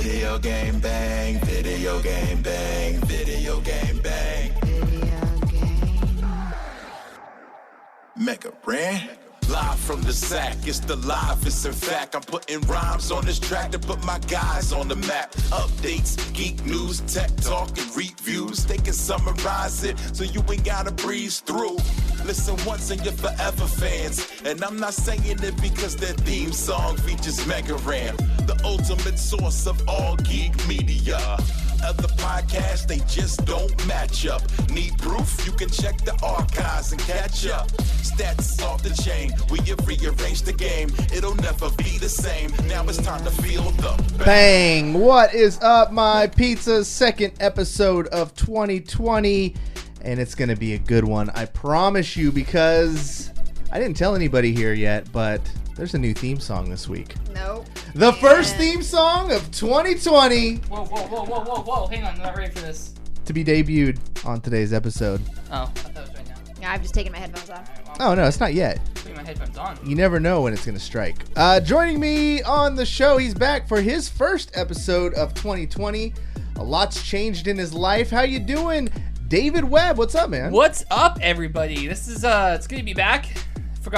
Video game bang, video game bang, video game bang. Video game. Mega Brand. Live from the sack, it's the livest. In fact, I'm putting rhymes on this track to put my guys on the map. Updates, geek news, tech talk, and reviews. They can summarize it so you ain't gotta breeze through. Listen once and you're forever fans. And I'm not saying it because their theme song features Mega Ram, the ultimate source of all geek media. Other podcasts, they just don't match up. Need proof? You can check the archives and catch up. Stats off the chain, we have rearranged the game. It'll never be the same. Now it's time to feel the bang. What is up, my pizza? Second episode of 2020, and it's gonna be a good one, I promise you, because I didn't tell anybody here yet, but there's a new theme song this week. Nope. The first theme song of 2020. Whoa. Hang on, I'm not ready for this. To be debuted on today's episode. Oh, I thought it was right now. Yeah, I've just taken my headphones off. Right, well, Oh, no, it's not yet. putting my headphones on. You never know when it's going to strike. Joining me on the show, he's back for his first episode of 2020. A lot's changed in his life. How you doing, David Webb? What's up, man? What's up, everybody? This is it's good to be back.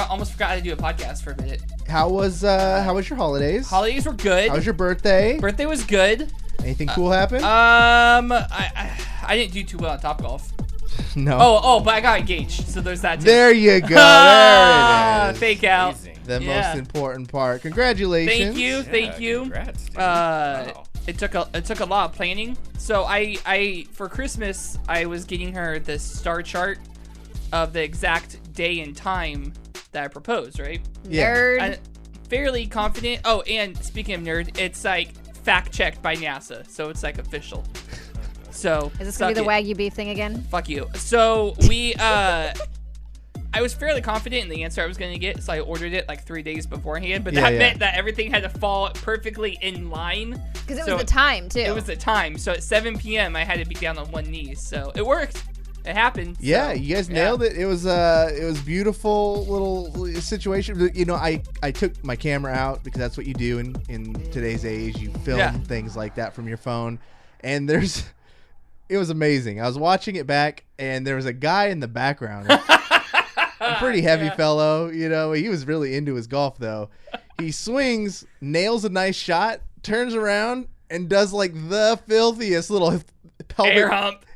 Almost forgot how to do a podcast for a minute. How was your holidays? Holidays were good. How was your birthday? Birthday was good. Anything cool happen? I didn't do too well at Topgolf. No. Oh, but I got engaged, so there's that too. There you go. There it is. Fake out. The most important part. Congratulations. Thank you. Congrats, dude. Wow. It took a lot of planning. So I for Christmas I was getting her the star chart of the exact day and time that I proposed, right? Yeah. Nerd. I'm fairly confident. Oh, and speaking of nerd, it's like fact checked by NASA, so it's like official. So Is this gonna be the Wagyu beef thing again? Fuck you. So we I was fairly confident in the answer I was going to get, so I ordered it like 3 days beforehand, but that meant that everything had to fall perfectly in line. Because it was the time, too. It was the time. So at 7 p.m., I had to be down on one knee. So it worked. It happened. Yeah, so, you guys nailed it. It was beautiful little situation. You know, I took my camera out because that's what you do in today's age. You film things like that from your phone. And it was amazing. I was watching it back, and there was a guy in the background. A pretty heavy fellow, you know. He was really into his golf, though. He swings, nails a nice shot, turns around, and does like the filthiest little pelvic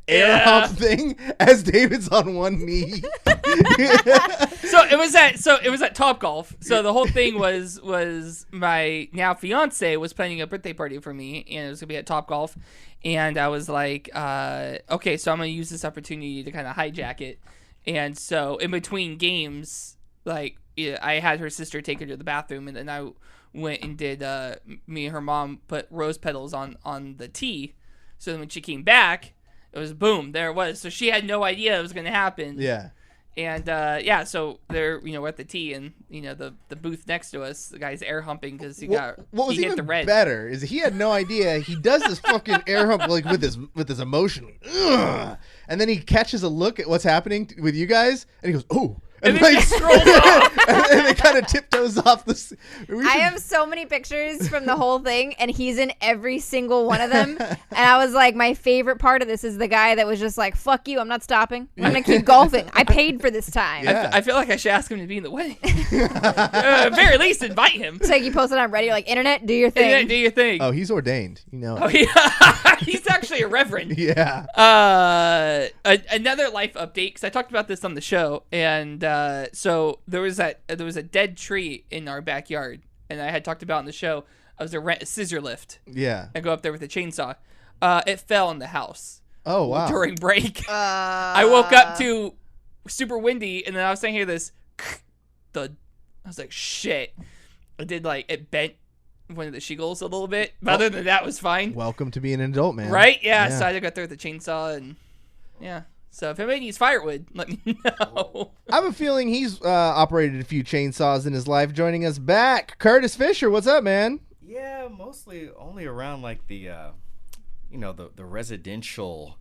air hump thing as David's on one knee. So it was at Topgolf. So the whole thing was my now fiance was planning a birthday party for me, and it was gonna be at Topgolf, and I was like, okay, so I'm gonna use this opportunity to kind of hijack it. And so in between games, like I had her sister take her to the bathroom, and then I went and did me and her mom put rose petals on the tee. So then when she came back, it was boom, there it was. So she had no idea it was going to happen. Yeah. And so there, we're at the tee, and the booth next to us, the guy's air humping because he hit the red. Better is he had no idea. He does this fucking air hump like with his emotion. Ugh. And then he catches a look at what's happening with you guys, and he goes, "Oh." And then like, he scrolls off. and it kind of tiptoes off the. I have so many pictures from the whole thing, and he's in every single one of them. And I was like, my favorite part of this is the guy that was just like, "Fuck you, I'm not stopping. I'm gonna keep golfing. I paid for this time." Yeah. I feel like I should ask him to be in the wedding. At very least, invite him. It's like you posted on Reddit, you're like, "Internet, do your thing." Internet, do your thing. Oh, he's ordained. You know. Oh, yeah. He's actually a reverend. Yeah. Another life update, because I talked about this on the show, and so there was a dead tree in our backyard, and I had talked about in the show I was to rent a scissor lift. Yeah. And go up there with a chainsaw. It fell in the house. Oh wow. During break. I woke up to super windy, and then I was saying, hear this thud. I was like, shit. It bent one of the shingles a little bit. But other than that, it was fine. Welcome to being an adult, man. Right? Yeah. So I had to go there with the chainsaw, and yeah. So if anybody needs firewood, let me know. I have a feeling he's operated a few chainsaws in his life. Joining us back, Curtis Fisher. What's up, man? Yeah, mostly only around like the residential,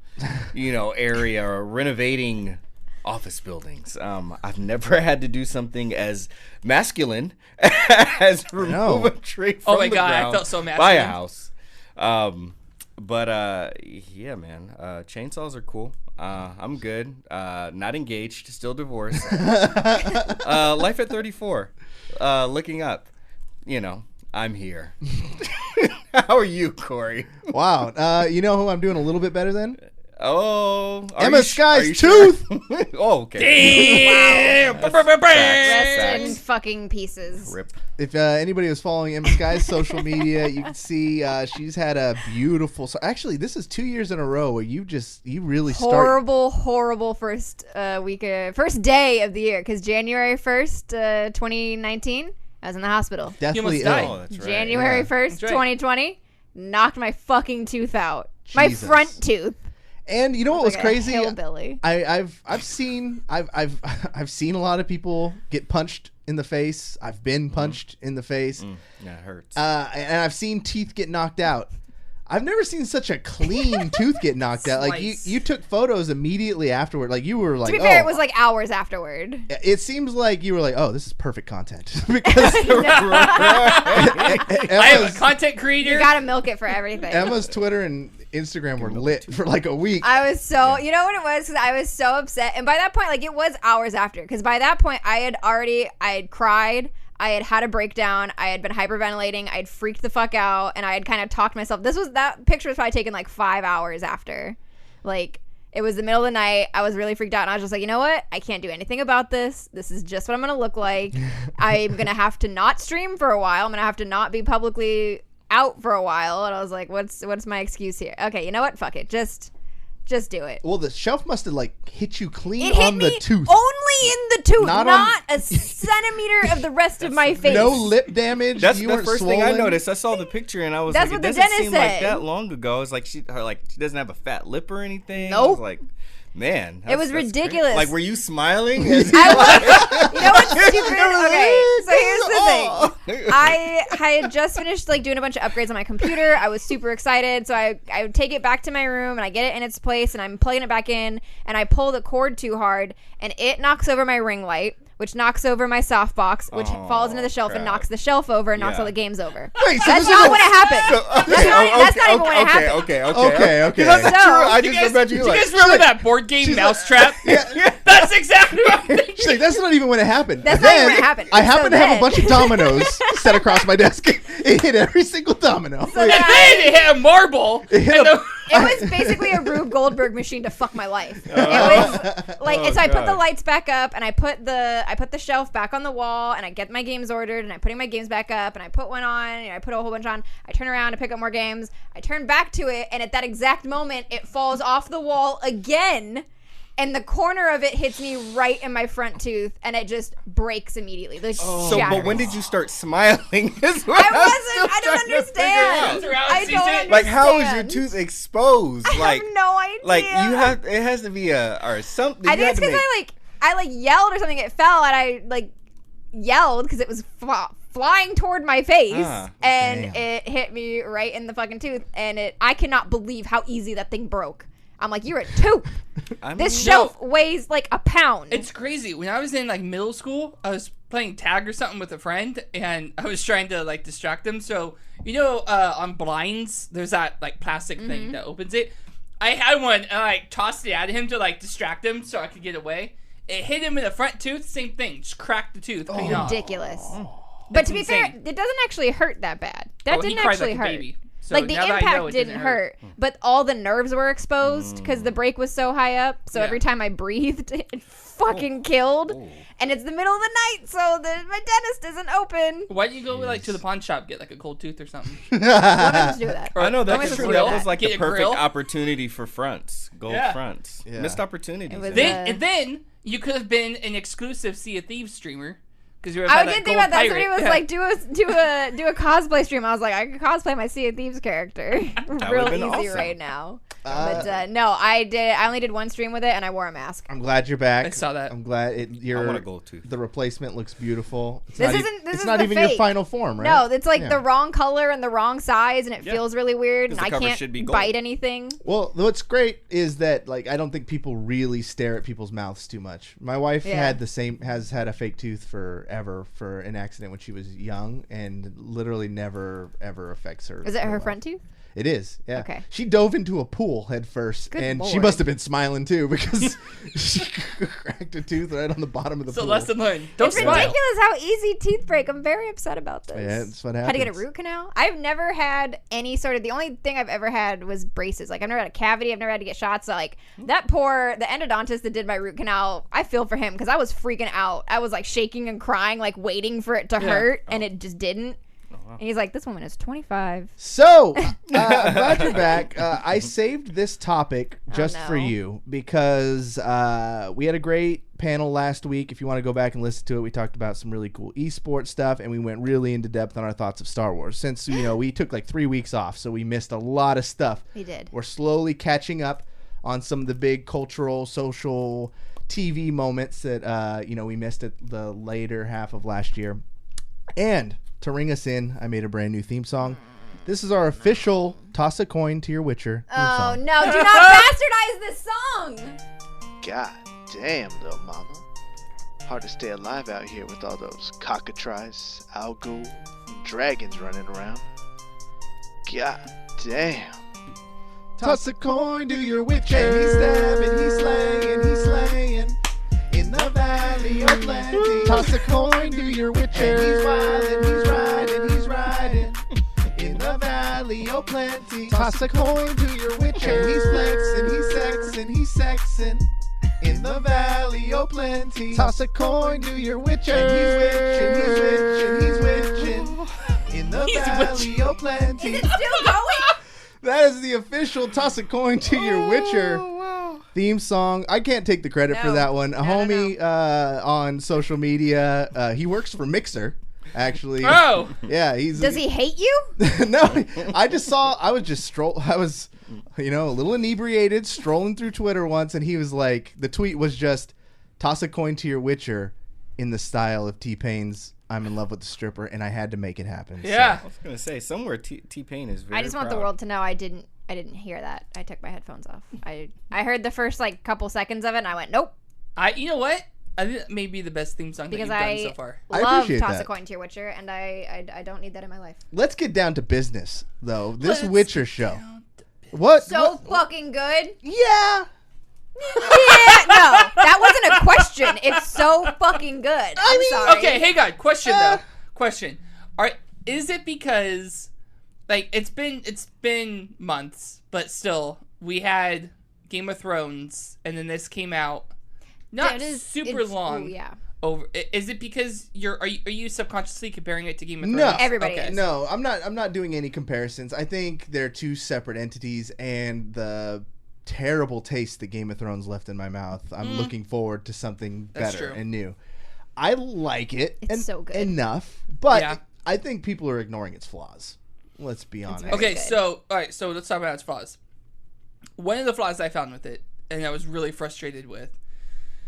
area or renovating office buildings. I've never had to do something as masculine as remove a tree from the ground I felt so masculine by a house. Yeah, man. Chainsaws are cool. I'm good. Not engaged. Still divorced. Life at 34. Looking up. You know, I'm here. How are you, Cory? Wow. You know who I'm doing a little bit better than? Oh, EmmaSkies' tooth. Oh, okay. Damn! Rest in fucking pieces. Rip. If anybody was following EmmaSkies' social media, you can see she's had a beautiful. So actually, this is 2 years in a row where you really start. Horrible first first day of the year, because January 1st, 2019, I was in the hospital. Deathly You almost died. ill. Oh, that's right. January Yeah. 1st, That's right. 2020, knocked my fucking tooth out. My Jesus. front tooth. And you know what was Like a crazy? hillbilly. I've seen I've seen a lot of people get punched in the face. I've been punched in the face, Yeah, it hurts. and I've seen teeth get knocked out. I've never seen such a clean tooth get knocked out. Like Slice. you took photos immediately afterward. Like you were like, To be fair, oh. it was like hours afterward. It seems like you were like, oh, this is perfect content because I am a Emma's, content creator. You gotta milk it for everything. Emma's Twitter and Instagram were lit for like a week. I was so, you know what it was? Because I was so upset. And by that point, like, it was hours after. Because by that point, I had cried. I had had a breakdown. I had been hyperventilating. I had freaked the fuck out. And I had kind of talked myself. That picture was probably taken like 5 hours after. Like, it was the middle of the night. I was really freaked out. And I was just like, you know what? I can't do anything about this. This is just what I'm going to look like. I'm going to have to not stream for a while. I'm going to have to not be publicly out for a while. And I was like, what's my excuse here? Okay, you know what? Fuck it. Just do it. Well, the shelf must have like hit you clean It hit on me the tooth. only in the tooth, Not not, on- a centimeter of the rest of my face. No lip damage. That's you the weren't first thing I swollen? noticed. I saw the picture and I was That's like, what it the doesn't dentist seem like said. that long ago. It's like she doesn't have a fat lip or anything. I Nope. was like, man, It was that's ridiculous. crazy. Like, were you smiling? I was, you know what's stupid? Okay, so here's the Oh. thing. I had just finished like doing a bunch of upgrades on my computer. I was super excited, so I would take it back to my room and I get it in its place and I'm plugging it back in and I pull the cord too hard and it knocks over my ring light, which knocks over my softbox, which falls into the shelf and crap. knocks the shelf over and knocks Yeah. all the games over. Wait, so That's this is not a- what happened. That's not even what happened. Okay. Okay. That's So- true. I Do you just guys, imagine do you you like, guys remember that board game she's Mousetrap? Yeah. That's exactly what I'm thinking. She's like, that's not even when it happened. That's Then, not even when it happened. I happen So to have a then- bunch of dominoes set across my desk. It hit every single domino. So And then then it hit a marble. It hit and a- the- It was basically a Rube Goldberg machine to fuck my life. It was like, Oh, and so I put the God. lights back up, and I put the shelf back on the wall, and I get my games ordered, and I'm putting my games back up, and I put one on, and I put a whole bunch on. I turn around to pick up more games. I turn back to it, and at that exact moment, it falls off the wall again. And the corner of it hits me right in my front tooth, and it just breaks immediately. Like, So, shatters. but when did you start smiling? Is what I I'm still wasn't. I don't trying to figure out. understand. out. I Sees don't it. understand. Like, how is your tooth exposed? I Like, have no idea. like you have. It has to be or something. I you think had it's to because make- I yelled or something. It fell, and I like yelled because it was flying toward my face, and damn. it hit me right in the fucking tooth. And I cannot believe how easy that thing broke. I'm like, you're a tooth. I mean, This shelf weighs like a pound. It's crazy. When I was in like middle school, I was playing tag or something with a friend, and I was trying to like distract him. So you know, on blinds, there's that like plastic thing that opens it. I had one, and I tossed it at him to like distract him so I could get away. It hit him in the front tooth. Same thing, just cracked the tooth. Clean off. ridiculous. But to be fair, insane. it doesn't actually hurt that bad. That Oh, he didn't cried actually like a hurt. baby. So Like the now that I know, impact it didn't doesn't hurt, but all the nerves were exposed because the break was so high up. So Yeah. every time I breathed, it fucking killed. And it's the middle of the night, so my dentist isn't open. Why do you go like to the pawn shop, get like a cold tooth or something? What am I supposed to do with that? I know Am I that's supposed true. to do That that? was like Get the a perfect grill? opportunity for fronts, gold Yeah. fronts, Yeah. missed opportunities. It was, yeah. Then you could have been an exclusive Sea of Thieves streamer because you were. I didn't think about that. Somebody was like, do a cosplay stream. I was like, I could cosplay my Sea of Thieves character. Real been easy awesome. right now. But no, I only did one stream with it, and I wore a mask. I'm glad you're back. I saw that. I'm glad I want a gold tooth. The replacement looks beautiful. It's This not isn't- this it's is not the even your fake. final form, right? No, it's like Yeah. the wrong color and the wrong size, and it Yeah. feels really weird, and 'Cause I the cover can't should be gold. bite anything. Well, what's great is that like I don't think people really stare at people's mouths too much. My wife Yeah. has had a fake tooth forever for an accident when she was young, and literally never ever affects her. Is it her life. front tooth? It is, yeah. Okay. She dove into a pool head first, Good and she Lord. must have been smiling too because she cracked a tooth right on the bottom of the So pool. lesson learned. Don't It's smile. ridiculous how easy teeth break. I'm very upset about this. Yeah, that's what Had to get a happens. root canal. I've never had any sort of. The only thing I've ever had was braces. Like I've never had a cavity. I've never had to get shots. So like the endodontist that did my root canal. I feel for him because I was freaking out. I was like shaking and crying, like waiting for it to hurt, and it just didn't. And he's like, "This woman is 25." So, I'm glad you're back. I saved this topic just for no. you because we had a great panel last week. If you want to go back and listen to it, we talked about some really cool esports stuff, and we went really into depth on our thoughts of Star Wars. Since, we took like 3 weeks off, so we missed a lot of stuff. We did. We're slowly catching up on some of the big cultural, social, TV moments that, we missed at the later half of last year. And to ring us in, I made a brand new theme song. This is our official Toss a Coin to Your Witcher theme Oh song. no! Do not bastardize this song. God damn, little mama. Hard to stay alive out here with all those cockatrices, Algul, and dragons running around. God damn. Toss a coin to your Witcher. And he's stabbing, he's slaying, he's slaying. In the valley of plenty. Toss a coin to your Witcher. And he's wildin', he's riding, he's riding. In the valley of plenty. Toss a coin to your Witcher. And he's flexing, he's sexing, he's sexing. In the valley of plenty. Toss a coin to your Witcher. And he's witching, he's witching, he's witching. In the valley of plenty. Is it still going? That is the official Toss a Coin to Your Witcher theme song. I can't take the credit for No. that one. A No, homie on social media, he works for Mixer, actually. Oh. Yeah, he's. Does he hate you? No, I was a little inebriated, strolling through Twitter once, and he was like, the tweet was just, toss a coin to your Witcher in the style of T-Pain's I'm in Love with the Stripper, and I had to make it happen. Yeah. I was gonna say somewhere T-Pain is very I just want the proud. world to know I didn't hear that. I took my headphones off. I heard the first like couple seconds of it and I went, nope. You know what? I think that may be the best theme song Because that you've done so far. I love appreciate Toss that. a Coin to Your Witcher, and I don't need that in my life. Let's get down to business, though. This Let's Witcher show. What? So what- fucking good. Yeah. Yeah, no, that wasn't a question. It's so fucking good. I'm sorry. Okay, hey God, question though. Question. Is it because like it's been months, but still we had Game of Thrones and then this came out not super long. Ooh, yeah. Over. Is it because are you subconsciously comparing it to Game of No. Thrones? Everybody is. No, I'm not doing any comparisons. I think they're two separate entities, and the terrible taste that Game of Thrones left in my mouth, I'm looking forward to something That's better true. and new. I like it It's so good. enough, but Yeah. I think people are ignoring its flaws. Let's be honest. very Okay, good. so let's talk about its flaws. One of the flaws I found with it, and I was really frustrated with,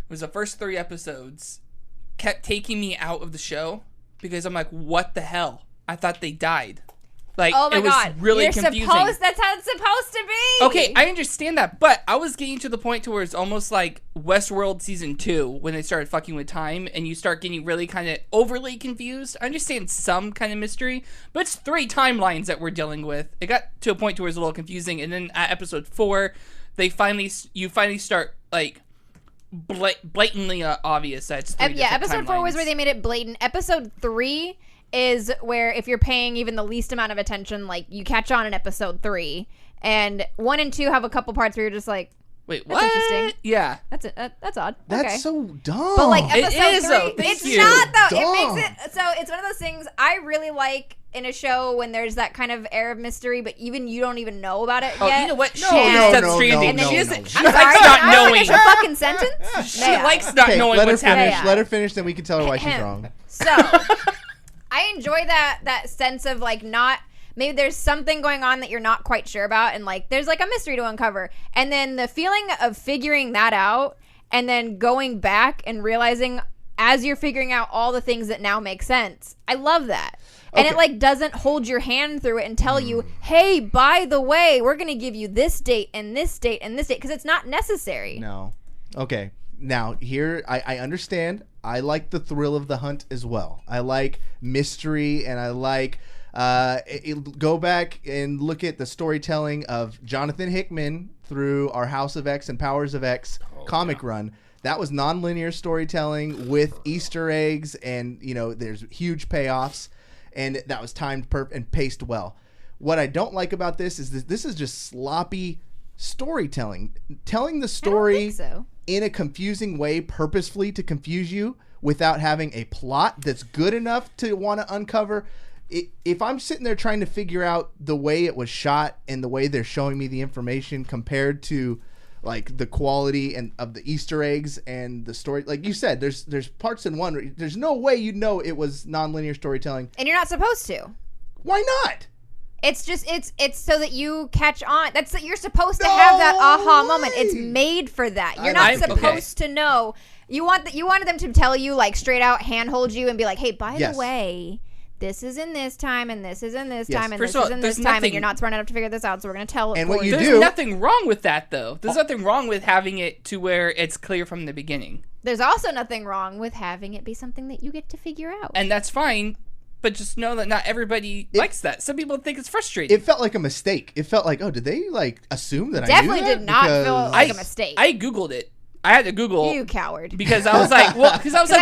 was the first 3 episodes kept taking me out of the show because I'm like, what the hell? I thought they died. Like, Oh my it was god. really You're confusing. that's how it's supposed to be. Okay, I understand that, but I was getting to the point to where it's almost like Westworld season 2 when they started fucking with time and you start getting really kind of overly confused. I understand some kind of mystery, but it's 3 timelines that we're dealing with. It got to a point to where it's a little confusing, and then at episode 4, you finally start like blatantly obvious that it's 3 different episode 4 was timelines. where they made it blatant. Episode 3 is where if you're paying even the least amount of attention, like you catch on in episode 3, and 1 and 2 have a couple parts where you're just like, Wait, That's what? interesting. Yeah. that's odd. That's okay. so dumb. But like It episode is, 3, though. Thank it's you. not though. Dumb. It makes it so it's one of those things I really like in a show when there's that kind of air of mystery, but even you don't even know about it Oh, yet. you know what? No, She no, Death no, Stranding. no, She no, isn't. no. She I'm likes sorry, not can I knowing. finish a fucking sentence? She May I? likes not Okay, knowing let her what's happening. finish. Let her finish, then we can tell her why she's wrong. So, I enjoy that sense of like not maybe there's something going on that you're not quite sure about, and like there's like a mystery to uncover, and then the feeling of figuring that out, and then going back and realizing as you're figuring out all the things that now make sense. I love that. And it Okay. like doesn't hold your hand through it and tell you, hey, by the way, we're gonna give you this date and this date and this date, because it's not necessary. No. Okay. Now, here, I understand. I like the thrill of the hunt as well. I like mystery, and I like Go back and look at the storytelling of Jonathan Hickman through our House of X and Powers of X comic run. That was nonlinear storytelling with Easter eggs, and there's huge payoffs, and that was timed and paced well. What I don't like about this is this is just sloppy storytelling, telling the story I don't think so. In a confusing way, purposefully to confuse you without having a plot that's good enough to want to uncover. If I'm sitting there trying to figure out the way it was shot and the way they're showing me the information compared to like the quality and of the Easter eggs and the story, like you said, there's parts in one. There's no way it was nonlinear storytelling, And you're not supposed to. Why not? It's just it's so that you catch on. You're supposed to have that aha moment. It's made for that. You're not supposed to know. You wanted them to tell you like straight out, handhold you, and be like, hey, by the way, this is in this time, and this is in this time, and this is in this time, and you're not smart enough to figure this out, so we're going to tell it. And what you There's do? nothing wrong with that, though. There's nothing wrong with having it to where it's clear from the beginning. There's also nothing wrong with having it be something that you get to figure out. And that's fine, but just know that not everybody likes that. Some people think it's frustrating. It felt like a mistake. It felt like, did they like assume that Definitely I knew that? did not feel like a mistake. I Googled it. I had to Google. You coward. Because I was like, what the hell? I saw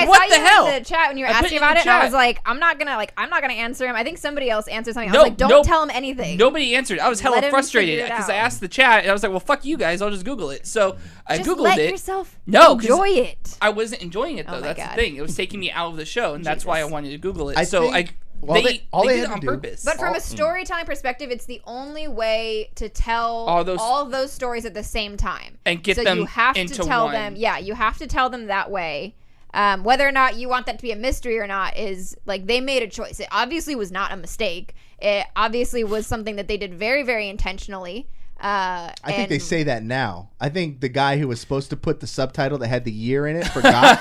you in the chat when you were I put asking it in about the it, and I chat. was like, I'm not gonna answer him. I think somebody else answered something. I No, was like, don't tell him anything. Nobody answered. I was hella Let him frustrated figure it because out. I asked the chat, and I was like, well, fuck you guys. I'll just Google it. So I Just Googled let it. yourself Enjoy it. I wasn't enjoying it, though. Oh my That's God. the thing. It was taking me out of the show, and that's why I wanted to Google it. I So think- they they did had it to on do- purpose. But from a storytelling perspective, it's the only way to tell All of those stories at the same time. And get so them you have into to tell one. them. Yeah, you have to tell them that way. Whether or not you want that to be a mystery or not is like they made a choice. It obviously was not a mistake. It obviously was something that they did very, very intentionally. I think they say that now. I think the guy who was supposed to put the subtitle that had the year in it forgot.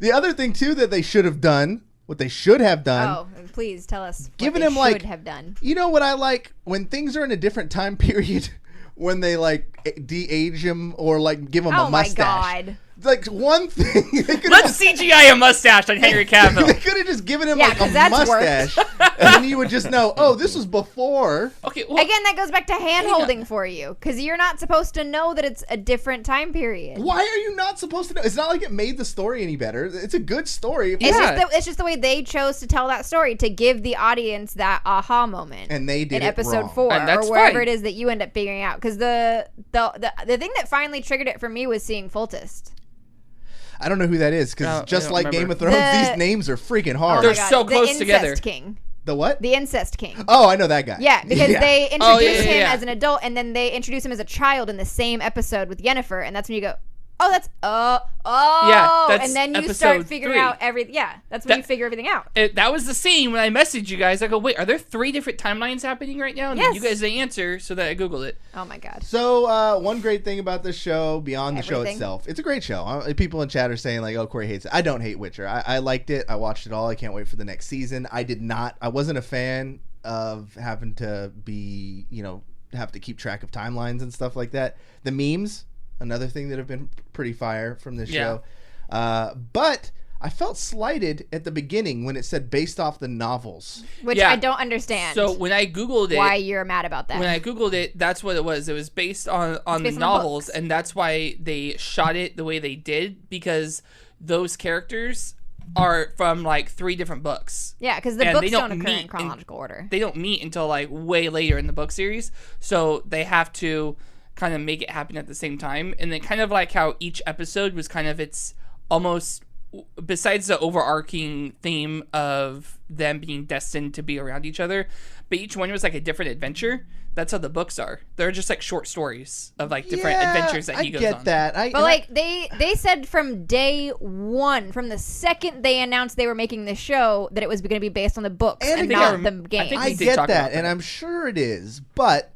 The other thing too that they should have done, what they should have done. Oh, please tell us. Giving what him they like should have done. You know what I like when things are in a different time period when they like de-age him or like give him a mustache. Oh my God. Like one thing. Let's CGI a mustache on Henry Cavill. They could have just given him Yeah, like a 'cause that's mustache, and then you would just know. Oh, this was before. Okay, well, Again, that goes back to hand-holding for you, because you're not supposed to know that it's a different time period. Why are you not supposed to know? It's not like it made the story any better. It's a good story. It's just the way they chose to tell that story, to give the audience that aha moment. And they did in it episode wrong. 4 And that's or wherever fine. it is that you end up figuring out. Because the thing that finally triggered it for me was seeing Fultist. I don't know who that is because I just don't like remember. Game of Thrones, The- these names are freaking Oh hard. my They're God. so The close Incest together. King. The what? The Incest King. Oh, I know that guy. Yeah, because Yeah. they introduce him yeah. as an adult, and then they introduce him as a child in the same episode with Yennefer, and that's when you go, oh, that's Yeah, that's and then you start episode figuring 3. out that's when you figure everything out. That was the scene when I messaged you guys. I go, wait, are there 3 different timelines happening right now? And Yes. you guys didn't answer, so that I Googled it. Oh my God. So one great thing about this show, beyond the show Everything. itself, it's a great show. People in chat are saying like, "Oh, Cory hates it." I don't hate Witcher. I liked it. I watched it all. I can't wait for the next season. I wasn't a fan of having to be, have to keep track of timelines and stuff like that. The memes, another thing that have been pretty fire from this show. But I felt slighted at the beginning when it said based off the novels. Which Yeah. I don't understand. So when I Googled it, why you're mad about that. when I Googled it, that's what it was. It was based on the based on the novels, books. and that's why they shot it the way they did, because those characters are from like 3 different books. Yeah, because the And books they don't don't occur in meet chronological order. They don't meet until like way later in the book series, so they have to kind of make it happen at the same time. And then kind of like how each episode was kind of its almost, besides the overarching theme of them being destined to be around each other, but each one was like a different adventure. That's how the books are. They're just like short stories of like different adventures that he goes on. I get that. But like they said from day one, from the second they announced they were making the show, that it was going to be based on the books And and I not think the I game. think I we did get talk that, about that. and I'm sure it is. But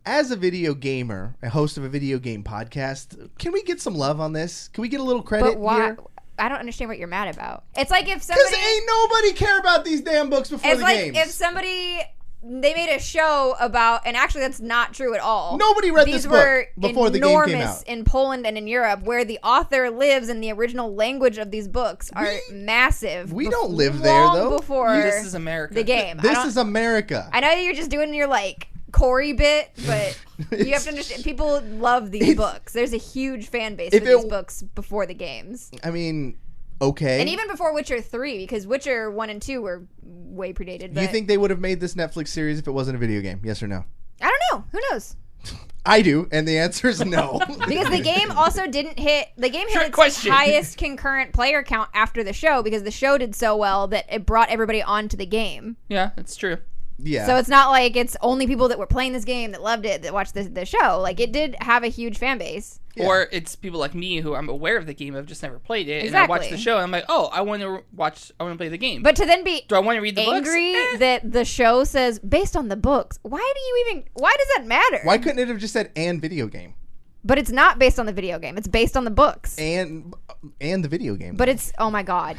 as a video gamer, a host of a video game podcast, can we get some love on this? Can we get a little credit But why? here? I don't understand what you're mad about. It's like if Because somebody. ain't nobody care about these damn books before It's the like games. if somebody they made a show about, and actually that's not true at all. Nobody read These this were book before the game came out. enormous in Poland and in Europe, where the author lives and the original language of these books are massive. We don't live there, long though. Before This is America. the game. This is America. I know you're just doing your like Cory bit, but you have to understand. People love these books. There's a huge fan base for these books before the games. I mean, okay. And even before Witcher 3, because Witcher 1 and 2 were way predated. But You think they would have made this Netflix series if it wasn't a video game? Yes or no? I don't know. Who knows? I do, and the answer is no. Because the game also didn't hit. The game hit Trick its question. highest concurrent player count after the show because the show did so well that it brought everybody onto the game. Yeah, that's true. Yeah. So it's not like it's only people that were playing this game that loved it that watched the show. Like it did have a huge fan base. Yeah. Or it's people like me who I'm aware of the game, I've just never played it, and I Exactly. watch the show, and I'm like, oh, I want to play the game. But to then be do I want to read the angry books? that the show says based on the books, why does that matter? Why couldn't it have just said and video game? But it's not based on the video game. It's based on the books. And the video game. But it's oh my god.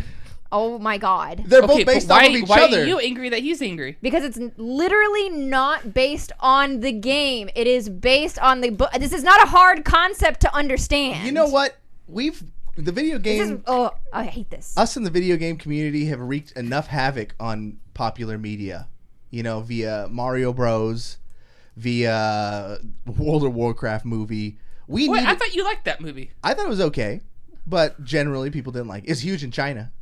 They're Okay, both based off of each why other. are you angry that he's angry? Because it's literally not based on the game. It is based on the book. This is not a hard concept to understand. You know what? The video game, I hate this. us in the video game community have wreaked enough havoc on popular media, via Mario Bros, via World of Warcraft movie. I thought you liked that movie. I thought it was okay, but generally people didn't like it. It's huge in China,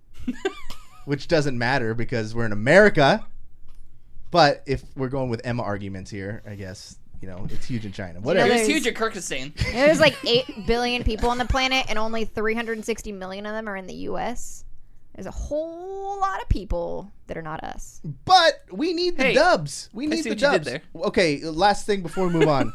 which doesn't matter because we're in America. But if we're going with Emma arguments here, I guess, it's huge in China. Whatever. there's- It's huge at Kyrgyzstan. There's like 8 billion people on the planet, and only 360 million of them are in the U.S. There's a whole lot of people that are not us. But we need the Hey, dubs. We I need see the what you did dubs. there. Okay, last thing before we move on.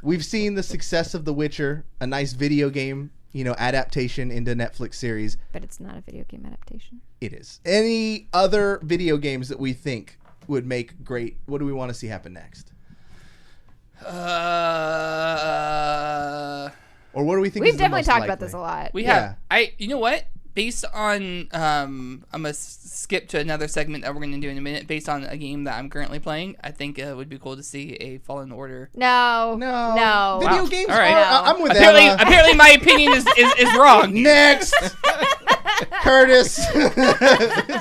We've seen the success of The Witcher, a nice video game, adaptation into Netflix series. But it's not a video game adaptation. It is. Any other video games that we think would make great? What do we want to see happen next? Or what do we think? We've is the definitely most talked likely? about this a lot. We Yeah. have. You know what? Based on, I'm gonna skip to another segment that we're gonna do in a minute. Based on a game that I'm currently playing, I think it would be cool to see a Fallen Order. No. Video Wow. games All right. are. I'm with Apparently, Emma. apparently, my opinion is wrong. Next, Curtis.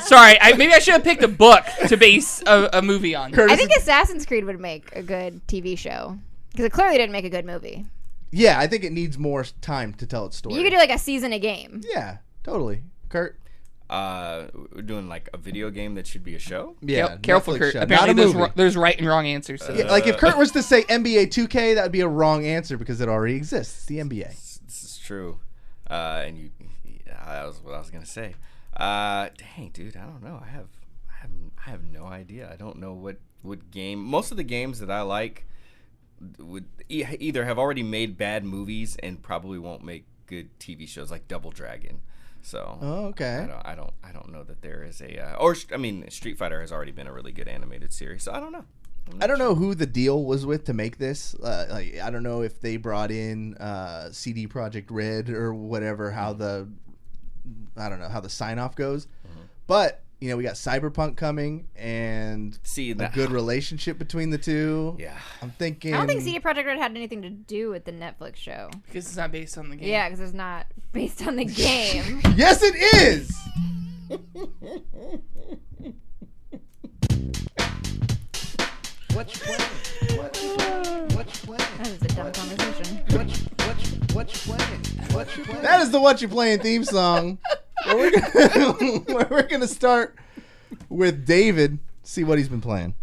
Sorry, maybe I should have picked a book to base a movie on. Curtis I think Assassin's Creed would make a good TV show because it clearly didn't make a good movie. Yeah, I think it needs more time to tell its story. You could do like a season a game. Yeah, totally. Kurt. We're doing like a video game that should be a show. Yeah, Careful, Netflix Kurt. show. Apparently, Not a movie. there's right and wrong answers. So. Yeah, like if Kurt was to say NBA 2K, that would be a wrong answer because it already exists. It's the NBA. This is true. That was what I was gonna say. Dang, dude, I don't know. I have no idea. I don't know what game. Most of the games that I like would either have already made bad movies and probably won't make good TV shows, like Double Dragon. So Oh, okay. I don't know that there is a Street Fighter has already been a really good animated series. So I don't know. I don't know who the deal was with to make this. I don't know if they brought in CD Projekt Red or whatever. How the sign off goes, but we got Cyberpunk coming and a good relationship between the two. Yeah, I'm thinking. I don't think CD Projekt Red had anything to do with the Netflix show. Because it's not based on the game. Yeah, because it's not based on the game. Yes, it is. What you playing? What you playing? That is a dumb conversation. What you playing? What you playing? That is the What You Playing theme song. Where we're gonna start with David. See what he's been playing.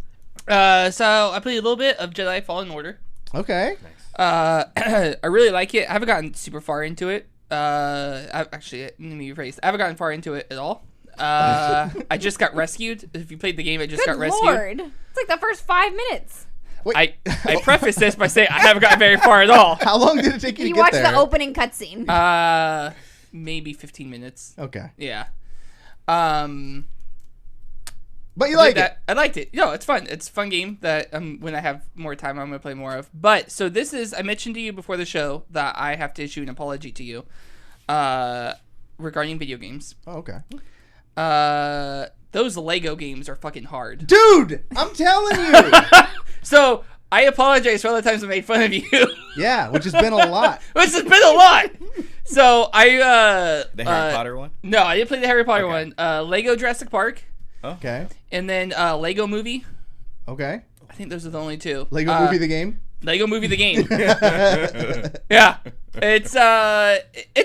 So I played a little bit of Jedi Fallen Order. Okay. I really like it. I haven't gotten super far into it. Let me rephrase. I haven't gotten far into it at all. I just got rescued. If you played the game, I just got Good rescued. Lord. It's like the first 5 minutes. Wait, I preface this by saying I haven't gotten very far at all. how long did it take you to You get watched there? the opening cutscene. Maybe 15 minutes. Okay. Yeah. But you like it. I liked it. No, it's fun. It's a fun game that when I have more time, I'm going to play more of. But, so this is, I mentioned to you before the show that I have to issue an apology to you regarding video games. Oh, okay. The those Lego games are fucking hard. Dude, I'm telling you. So I apologize for all the times I made fun of you. Yeah, which has been a lot. Which has been a lot. So I The Harry Potter one? No, I didn't play the Harry Potter one. Lego Jurassic Park. Okay. And then Lego Movie. Okay. I think those are the only two. Lego Movie the game? Lego Movie the game. Yeah. It's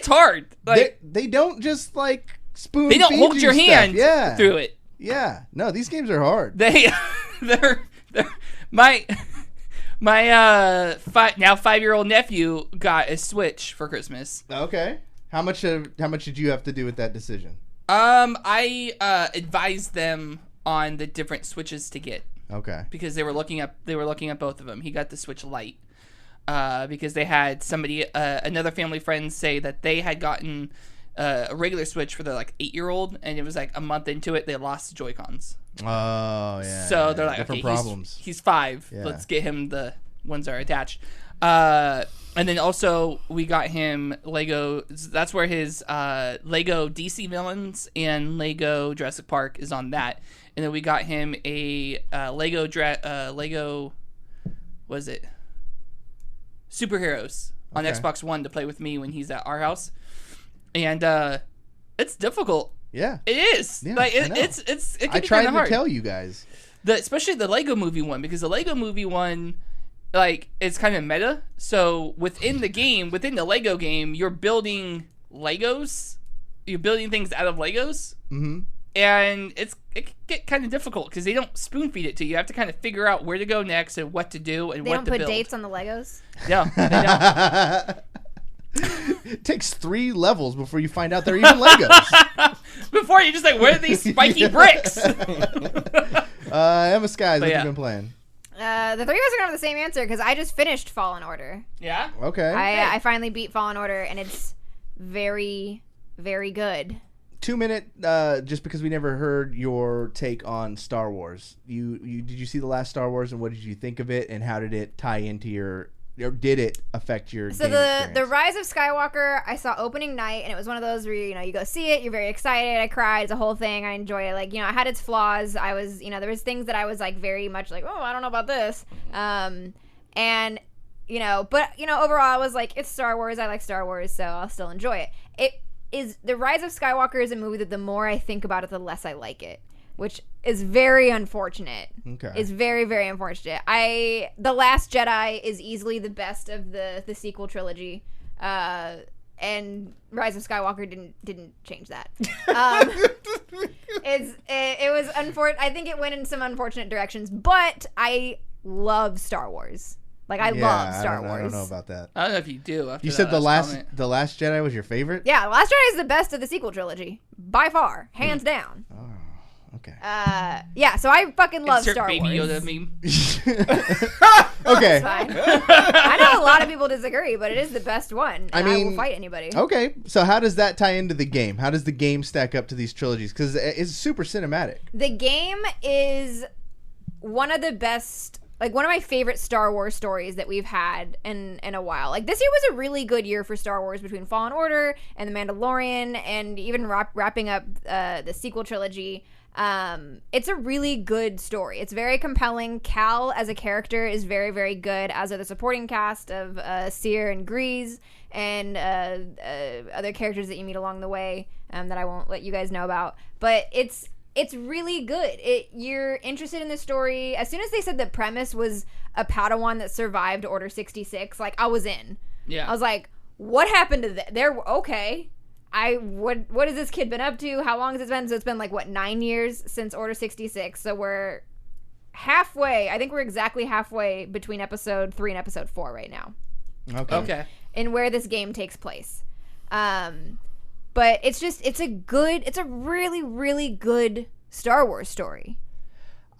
hard. Like They don't just like spoon they don't feed hold you your stuff. hand Yeah. through it. Yeah. No, these games are hard. They're my 5-year-old nephew got a Switch for Christmas. Okay. How much did you have to do with that decision? I advised them on the different Switches to get. Okay. Because they were looking at both of them. He got the Switch Lite because they had another family friend say that they had gotten a regular Switch for their like 8-year-old, and it was like a month into it they lost the Joy-Cons. Oh yeah. So they're like, different okay, problems. He's 5. Yeah. Let's get him the ones that are attached. And then also we got him Lego. That's where his Lego DC Villains and Lego Jurassic Park is on that. And then we got him a Lego, what is it? Superheroes on Okay. Xbox One to play with me when he's at our house. And it's difficult. Yeah. It is. Yeah, Like I know. it can I be tried kind of to hard. tell you guys. Especially the Lego Movie one, because the Lego Movie one, like, it's kind of meta. So within the game, within the Lego game, you're building Legos. You're building things out of Legos. Mm-hmm. And it can get kind of difficult because they don't spoon feed it to you. You have to kind of figure out where to go next and what to do and They what don't to put build. dates on the Legos. No, they don't. It takes 3 levels before you find out they're even Legos. Before you're just like, where are these spiky bricks? EmmaSkies, what yeah. you been playing? The three of us are going to have the same answer because I just finished Fallen Order. Yeah. Okay. I finally beat Fallen Order, and it's very, very good. 2-minute, just because we never heard your take on Star Wars. Did you see the last Star Wars, and what did you think of it, and how did it tie into or did it affect your So game the experience? Rise of Skywalker, I saw opening night, and it was one of those where you go see it, you're very excited. I cried. It's a whole thing. I enjoy it. Like, it had its flaws. I was, there was things that I was like very much like, oh, I don't know about this. But overall, I was like, it's Star Wars. I like Star Wars, so I'll still enjoy it. The Rise of Skywalker is a movie that the more I think about it, the less I like it, which is very unfortunate. Okay. It's very, very unfortunate. The Last Jedi is easily the best of the sequel trilogy, and Rise of Skywalker didn't change that. It was unfortunate. I think it went in some unfortunate directions, but I love Star Wars. Like, I love Star Wars. I don't know about that. I don't know if you do. After You said that the last comment. Jedi was your favorite? Yeah, The Last Jedi is the best of the sequel trilogy. By far. Hands down. Oh, okay. Yeah, so I fucking love Insert Star Baby Wars. Yoda meme. Okay. It's fine. I know a lot of people disagree, but it is the best one. And I mean, will fight anybody. Okay, so how does that tie into the game? How does the game stack up to these trilogies? Because it's super cinematic. The game is one of the best, like one of my favorite Star Wars stories that we've had in a while. Like, this year was a really good year for Star Wars between Fallen Order and The Mandalorian, and even wrapping up the sequel trilogy. It's a really good story. It's very compelling. Cal as a character is very, very good, as are the supporting cast of Seer and Grease and other characters that you meet along the way that I won't let you guys know about. But it's really good. You're interested in the story. As soon as they said the premise was a Padawan that survived Order 66, like, I was in. Yeah. I was like, what happened to that? Okay. What has this kid been up to? How long has it been? So it's been 9 years since Order 66. So we're halfway. I think we're exactly halfway between episode 3 and episode 4 right now. Okay. In where this game takes place. But it's a really, really good Star Wars story.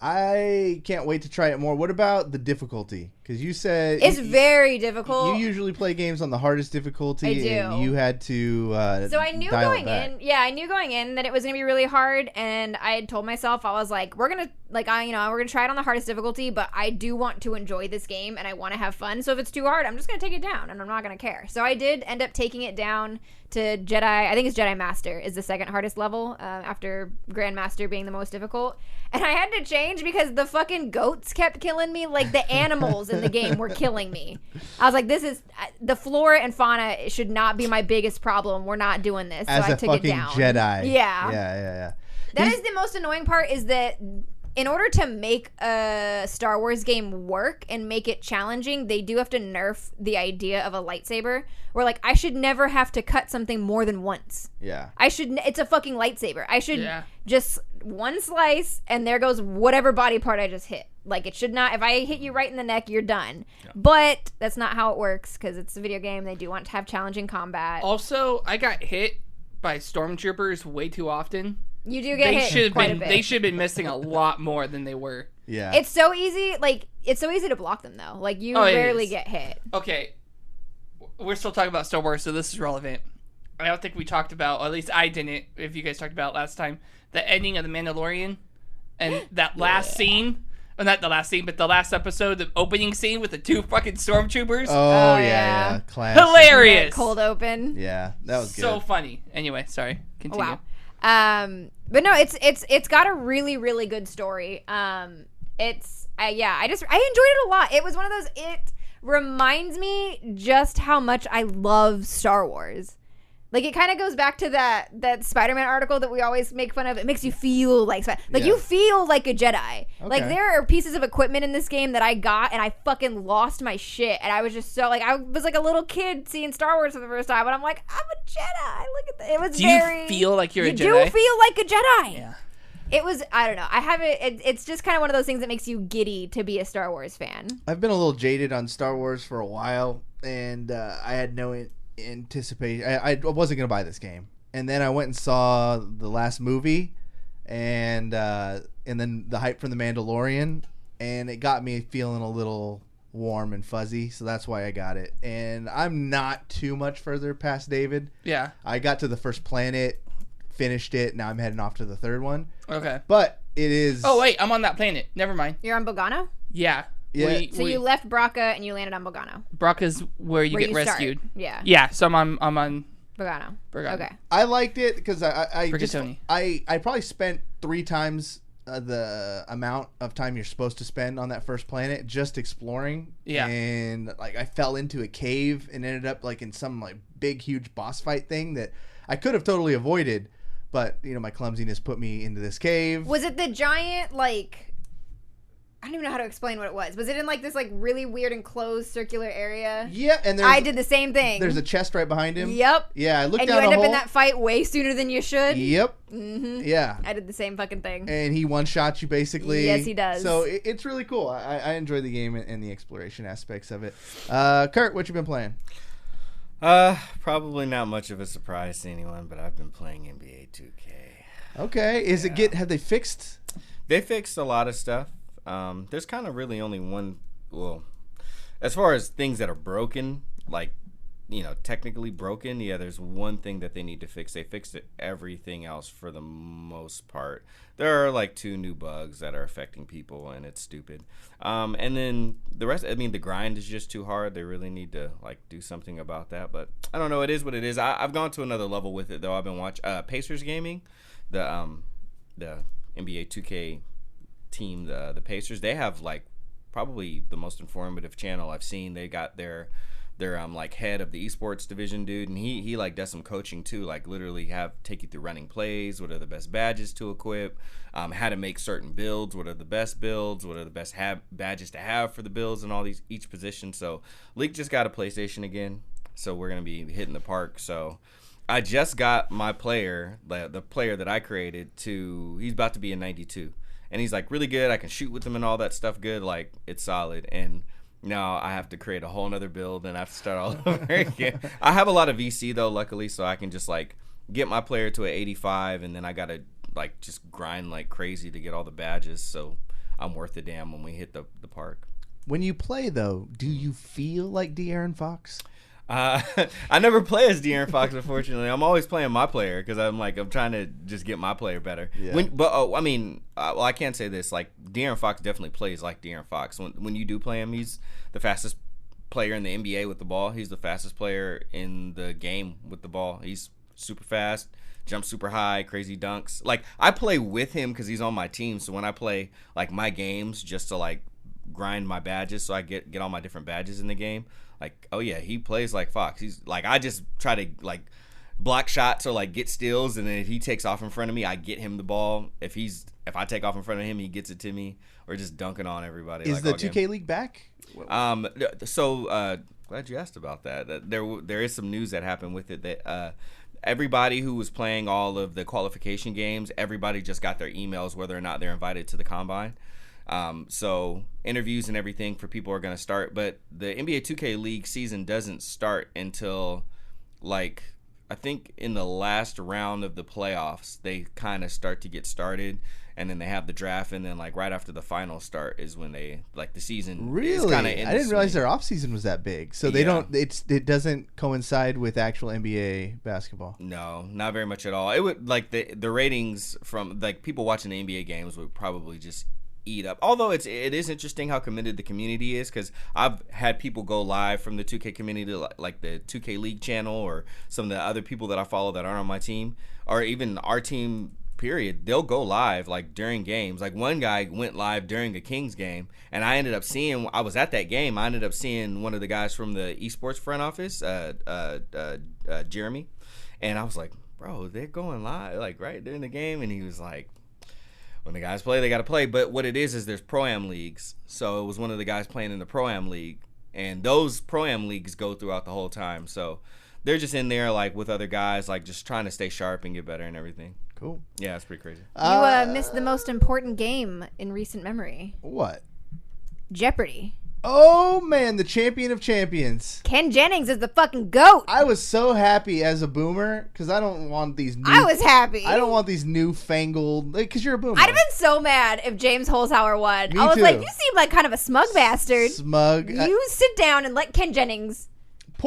I can't wait to try it more. What about the difficulty? Because you said It's very difficult. You usually play games on the hardest difficulty. I do. And you had to. So I knew dial it going back. in. Yeah, I knew going in that it was gonna be really hard, and I had told myself, I was like, we're gonna we're gonna try it on the hardest difficulty, but I do want to enjoy this game and I want to have fun. So if it's too hard, I'm just gonna take it down, and I'm not gonna care. So I did end up taking it down to Jedi. I think it's Jedi Master is the second hardest level after Grandmaster being the most difficult. And I had to change because the fucking goats kept killing me. Like, the animals in the game were killing me. I was like, this is... the flora and fauna should not be my biggest problem. We're not doing this. So I took it down. As a fucking Jedi. Yeah. That is the most annoying part, is that in order to make a Star Wars game work and make it challenging, they do have to nerf the idea of a lightsaber. Where, like, I should never have to cut something more than once. Yeah. It's a fucking lightsaber. I should just one slice, and there goes whatever body part I just hit. Like, it should not, if I hit you right in the neck, you're done. Yeah. But that's not how it works, because it's a video game. They do want to have challenging combat. Also, I got hit by stormtroopers way too often. You do get hit quite a bit. They should have been missing a lot more than they were. Yeah. It's so easy. Like, it's so easy to block them, though. Like, you rarely get hit. Okay. We're still talking about Star Wars, so this is relevant. I don't think we talked about, or at least I didn't, if you guys talked about it last time, the ending of The Mandalorian and that last scene. Well, not the last scene, but the last episode, the opening scene with the two fucking stormtroopers. Oh, yeah. Classic. Hilarious. Yeah, cold open. Yeah, that was good. So funny. Anyway, sorry. Continue. Wow. But no, it's got a really, really good story. I enjoyed it a lot. It was one of those, it reminds me just how much I love Star Wars. Like, it kind of goes back to that Spider-Man article that we always make fun of. It makes you feel like you feel like a Jedi. Okay. Like, there are pieces of equipment in this game that I got, and I fucking lost my shit. And I was just so, like, I was like a little kid seeing Star Wars for the first time, and I'm like, I'm a Jedi. Look at that. It was Do you feel like you're a Jedi? You do feel like a Jedi. Yeah. It was, I don't know. I haven't, it's just kind of one of those things that makes you giddy to be a Star Wars fan. I've been a little jaded on Star Wars for a while, and I had no anticipation. I wasn't gonna buy this game, and then I went and saw the last movie, and then the hype from The Mandalorian, and it got me feeling a little warm and fuzzy, so that's why I got it. And I'm not too much further past David. Yeah, I got to the first planet, finished it. Now I'm heading off to the third one. Okay, but it is. Oh wait, I'm on that planet. Never mind. You're on Bogano? Yeah. Yeah. You left Braca and you landed on Bogano. Braca's where you get rescued. Start. Yeah. Yeah. So I'm on Bogano. Okay. I liked it because I probably spent 3 times the amount of time you're supposed to spend on that first planet just exploring. Yeah. And like I fell into a cave and ended up like in some like big huge boss fight thing that I could have totally avoided, but you know my clumsiness put me into this cave. Was it the giant like? I don't even know how to explain what it was. Was it in like this like really weird enclosed circular area? Yeah, and I did the same thing. There's a chest right behind him. Yep. Yeah, I looked and down you a end hole. up in that fight way sooner than you should. Yep. Mm-hmm. Yeah. I did the same fucking thing. And he one-shot you basically. Yes, he does. So it's really cool. I enjoy the game and the exploration aspects of it. Kurt, what you been playing? Probably not much of a surprise to anyone, but I've been playing NBA 2K. Okay. Have they fixed? They fixed a lot of stuff. There's kind of really only one, well, as far as things that are broken, like, you know, technically broken, yeah, there's one thing that they need to fix. They fixed everything else for the most part. There are like 2 new bugs that are affecting people, and it's stupid. And then the rest, I mean, the grind is just too hard. They really need to like do something about that, but I don't know. It is what it is. I've gone to another level with it though. I've been watching Pacers Gaming, the NBA 2K team, the Pacers. They have like probably the most informative channel I've seen. They got their like head of the Esports division dude, and he like does some coaching too, like literally take you through running plays, what are the best badges to equip, how to make certain builds, what are the best builds, what are the best badges to have for the builds and all these each position. So League just got a PlayStation again, so we're gonna be hitting the park. So I just got my player, the player that I created, he's about to be a 92. And he's like really good. I can shoot with him and all that stuff good. Like it's solid. And now I have to create a whole nother build and I have to start all over again. I have a lot of VC though, luckily, so I can just like get my player to an 85, and then I gotta like just grind like crazy to get all the badges. So I'm worth the damn when we hit the park. When you play though, do you feel like De'Aaron Fox? I never play as De'Aaron Fox, unfortunately. I'm always playing my player because I'm trying to just get my player better. Yeah. I can't say this. Like De'Aaron Fox definitely plays like De'Aaron Fox. When you do play him, he's the fastest player in the NBA with the ball. He's the fastest player in the game with the ball. He's super fast, jumps super high, crazy dunks. Like, I play with him because he's on my team. So when I play like my games just to like grind my badges, so I get all my different badges in the game. Like, oh yeah, he plays like Fox. He's like, I just try to like block shots or like get steals, and then if he takes off in front of me, I get him the ball. If I take off in front of him, he gets it to me. Or just dunking on everybody. Is like, the 2K League back? So glad you asked about that. There is some news that happened with it that everybody who was playing all of the qualification games, everybody just got their emails whether or not they're invited to the combine. So interviews and everything for people are going to start, but the NBA 2K League season doesn't start until like I think in the last round of the playoffs they kind of start to get started, and then they have the draft, and then like right after the finals start is when they like the season is kind of in I didn't realize their off season was that big. So they don't. It doesn't coincide with actual NBA basketball. No, not very much at all. It would like the ratings from like people watching the NBA games would probably just eat up. Although it is interesting how committed the community is, because I've had people go live from the 2K community, like the 2K League channel, or some of the other people that I follow that aren't on my team, or even our team. Period. They'll go live like during games. Like one guy went live during a Kings game, and I ended up seeing. I was at that game. I ended up seeing one of the guys from the Esports front office, Jeremy, and I was like, "Bro, they're going live like right during the game." And he was like, "When the guys play, they got to play." But what it is there's Pro-Am leagues. So it was one of the guys playing in the Pro-Am league, and those Pro-Am leagues go throughout the whole time. So they're just in there like with other guys, like just trying to stay sharp and get better and everything. Cool. Yeah, it's pretty crazy. You missed the most important game in recent memory. What? Jeopardy. Oh man, the champion of champions. Ken Jennings is the fucking GOAT. I was so happy as a boomer because I don't want these. I was happy. I don't want these newfangled. Because you're a boomer. I'd have been so mad if James Holzhauer won. Me I was too. like, you seem like kind of a smug bastard. Smug. You sit down and let Ken Jennings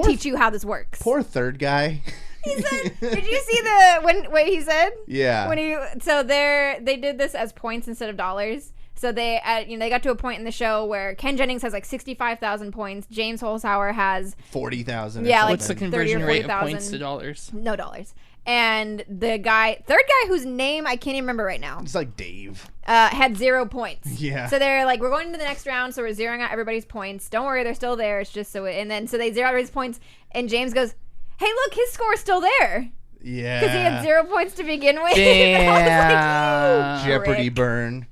teach you how this works. Poor third guy. He said, did you see what he said? Yeah. They did this as points instead of dollars. So they got to a point in the show where Ken Jennings has like 65,000 points. James Holzhauer has 40,000. Yeah, like What's the conversion 30 or rate of 40,000. points to dollars? No dollars. And the third guy whose name I can't even remember right now. It's like Dave. Had 0 points. Yeah. So they're like, we're going into the next round, so we're zeroing out everybody's points. Don't worry, they're still there. It's just so they zero out everybody's points, and James goes, "Hey, look, his score's still there." Yeah. Because he had 0 points to begin with. Damn. I was like, Jeopardy Rick. burn.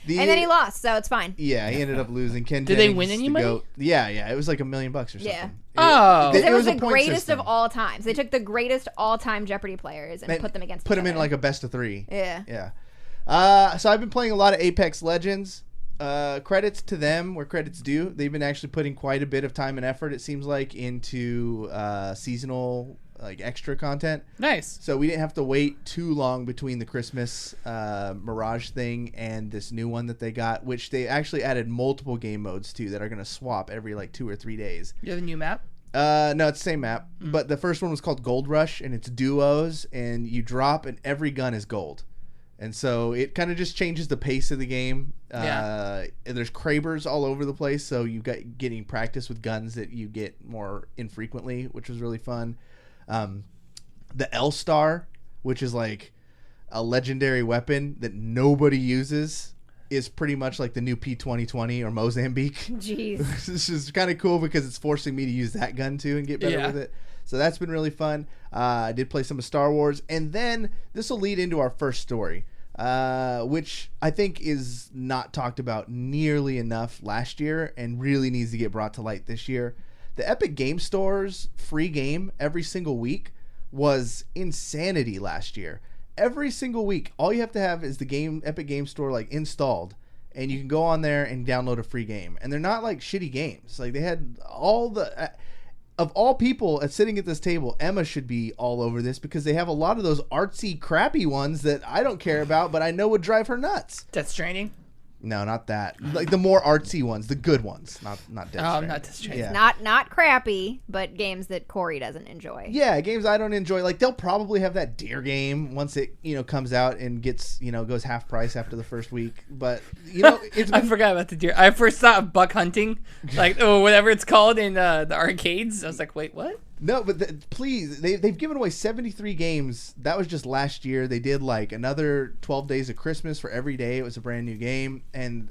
And then he lost, so it's fine. Yeah, he ended up losing. Ken Did they Jennings, win any the money? GOAT. Yeah, it was like $1 million or something. Yeah. Oh. Because it was the a point greatest system. of all time. So they took the greatest all-time Jeopardy players and put them against Put each them in other. like a best of 3. Yeah. Yeah. So I've been playing a lot of Apex Legends. Credits to them where credits due. They've been actually putting quite a bit of time and effort, it seems like, into seasonal like extra content. Nice. So we didn't have to wait too long between the Christmas Mirage thing and this new one that they got, which they actually added multiple game modes to that are going to swap every like 2 or 3 days. You have a new map? No, it's the same map, but the first one was called Gold Rush, and it's duos, and you drop, and every gun is gold. And so it kind of just changes the pace of the game. Yeah. There's Krabers all over the place, so you got getting practice with guns that you get more infrequently, which was really fun. The L-Star, which is like a legendary weapon that nobody uses, is pretty much like the new P2020 or Mozambique. Jeez. This is kind of cool because it's forcing me to use that gun too and get better with it. So that's been really fun. I did play some of Star Wars, and then this will lead into our first story, which I think is not talked about nearly enough last year and really needs to get brought to light this year. The Epic Game Store's free game every single week was insanity last year. Every single week, all you have to have is the Epic Game Store like installed, and you can go on there and download a free game. And they're not like shitty games. Like they had all the of all people sitting at this table, Emma should be all over this because they have a lot of those artsy, crappy ones that I don't care about, but I know would drive her nuts. Death Stranding? No, not that. Like the more artsy ones, the good ones, not Death Stranding. not Death Stranding. Yeah. Not crappy, but games that Cory doesn't enjoy. Yeah, games I don't enjoy. Like they'll probably have that Deer game once it comes out and gets goes half price after the first week. But it's I forgot about the deer. I first thought of buck hunting, like whatever it's called in the arcades. I was like, wait, what? No, but please, they've given away 73 games. That was just last year. They did like another 12 Days of Christmas for every day. It was a brand new game. And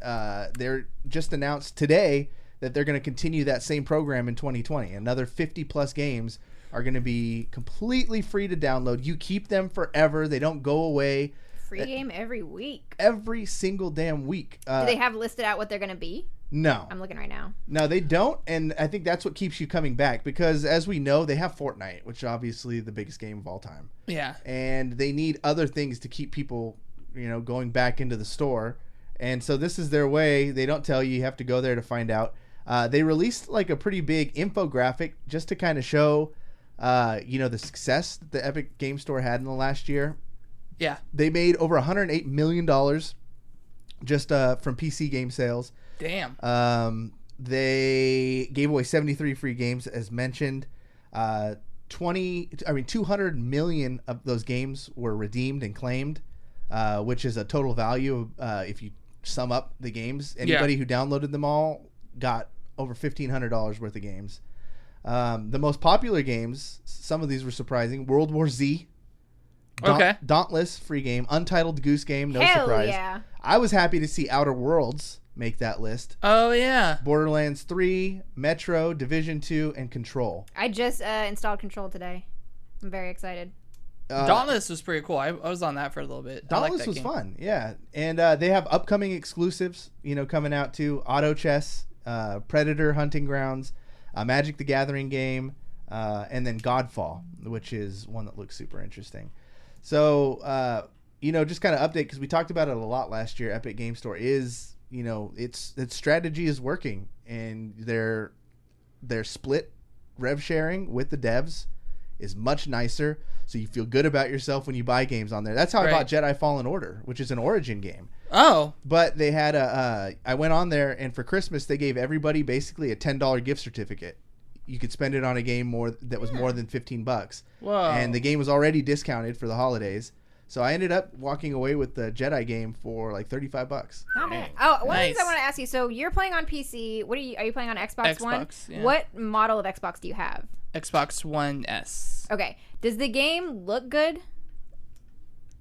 they're just announced today that they're going to continue that same program in 2020. Another 50-plus games are going to be completely free to download. You keep them forever. They don't go away. Free game every week. Every single damn week. Do they have listed out what they're going to be? No. I'm looking right now. No, they don't, and I think that's what keeps you coming back because, as we know, they have Fortnite, which is obviously the biggest game of all time. Yeah. And they need other things to keep people, going back into the store. And so this is their way. They don't tell you. You have to go there to find out. They released like a pretty big infographic just to kind of show, the success that the Epic Game Store had in the last year. Yeah. They made over $108 million just from PC game sales. Damn. They gave away 73 free games, as mentioned. 200 million of those games were redeemed and claimed, which is a total value of, if you sum up the games. Anybody who downloaded them all got over $1,500 worth of games. The most popular games, some of these were surprising. World War Z. Dauntless, free game. Untitled Goose Game, no Hell surprise. Yeah. I was happy to see Outer Worlds make that list. Oh, yeah. Borderlands 3, Metro, Division 2, and Control. I just installed Control today. I'm very excited. Dauntless was pretty cool. I was on that for a little bit. Dauntless was fun, yeah. And they have upcoming exclusives, coming out too. Auto Chess, Predator Hunting Grounds, Magic the Gathering game, and then Godfall, which is one that looks super interesting. So, just kind of update, because we talked about it a lot last year. Epic Game Store is... its strategy is working, and their split rev sharing with the devs is much nicer, so you feel good about yourself when you buy games on there. That's how I bought Jedi Fallen Order, which is an Origin game. Oh. But they had I went on there, and for Christmas they gave everybody basically a $10 gift certificate. You could spend it on a game that was more than $15. Whoa. And the game was already discounted for the holidays. So I ended up walking away with the Jedi game for like $35. Not bad. Oh, one of the Nice. things I want to ask you. So you're playing on PC. Are you playing on Xbox One? Yeah. What model of Xbox do you have? Xbox One S. Okay. Does the game look good?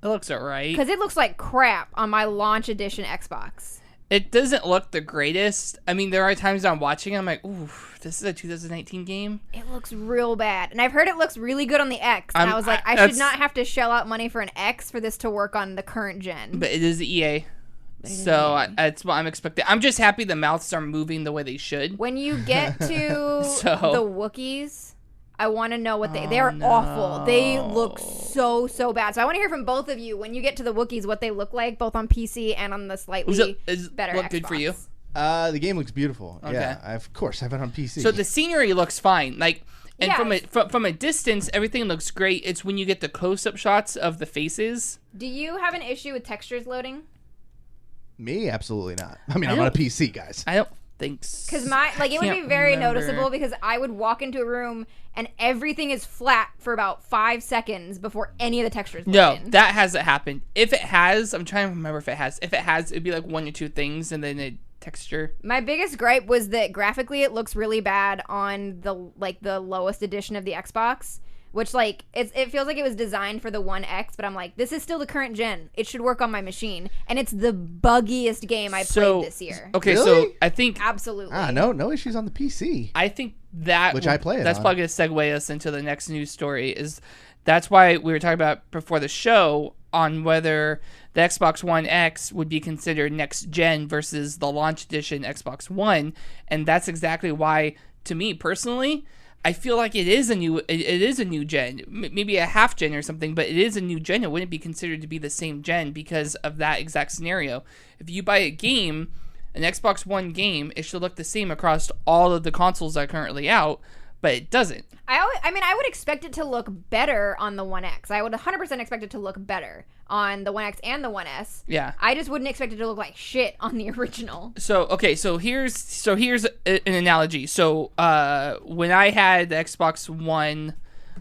It looks alright. Because it looks like crap on my launch edition Xbox. It doesn't look the greatest. I mean, there are times I'm watching, I'm like, ooh, this is a 2019 game. It looks real bad. And I've heard it looks really good on the X. And I was like, I should not have to shell out money for an X for this to work on the current gen. But it is EA. So that's what I'm expecting. I'm just happy the mouths are moving the way they should. When you get to the Wookiees, I want to know what they are awful. They look so bad. So I want to hear from both of you when you get to the Wookiees what they look like, both on PC and on the slightly better look Xbox. good for you? The game looks beautiful. Okay. Yeah, I of course have it on PC. So the scenery looks fine. Like, and Yes. from a distance, everything looks great. It's when you get the close-up shots of the faces. Do you have an issue with textures loading? Me, absolutely not. I mean, I'm on a PC, guys. I don't think so. Because it would be very noticeable because I would walk into a room and everything is flat for about 5 seconds before any of the textures load No, in. that hasn't happened. If it has, I'm trying to remember if it has. If it has, it'd be like one or two things and then a texture. My biggest gripe was that graphically it looks really bad on the lowest edition of the Xbox, which it feels like it was designed for the One X, but I'm like, this is still the current gen. It should work on my machine, and it's the buggiest game I played this year. Okay, Really? so I think Absolutely. No issues on the PC. I think that Which I play it that's on. probably going to segue us into the next news story. That's why we were talking about before the show on whether the Xbox One X would be considered next gen versus the launch edition Xbox One, and that's exactly why, to me personally, I feel like it is a new gen, maybe a half gen or something, but it is a new gen. It wouldn't be considered to be the same gen because of that exact scenario. If you buy a game, an Xbox One game, it should look the same across all of the consoles that are currently out, but it doesn't. I mean, I would expect it to look better on the One X. I would 100% expect it to look better on the One X and the One S. Yeah. I just wouldn't expect it to look like shit on the original. So here's an analogy. So when I had the Xbox One,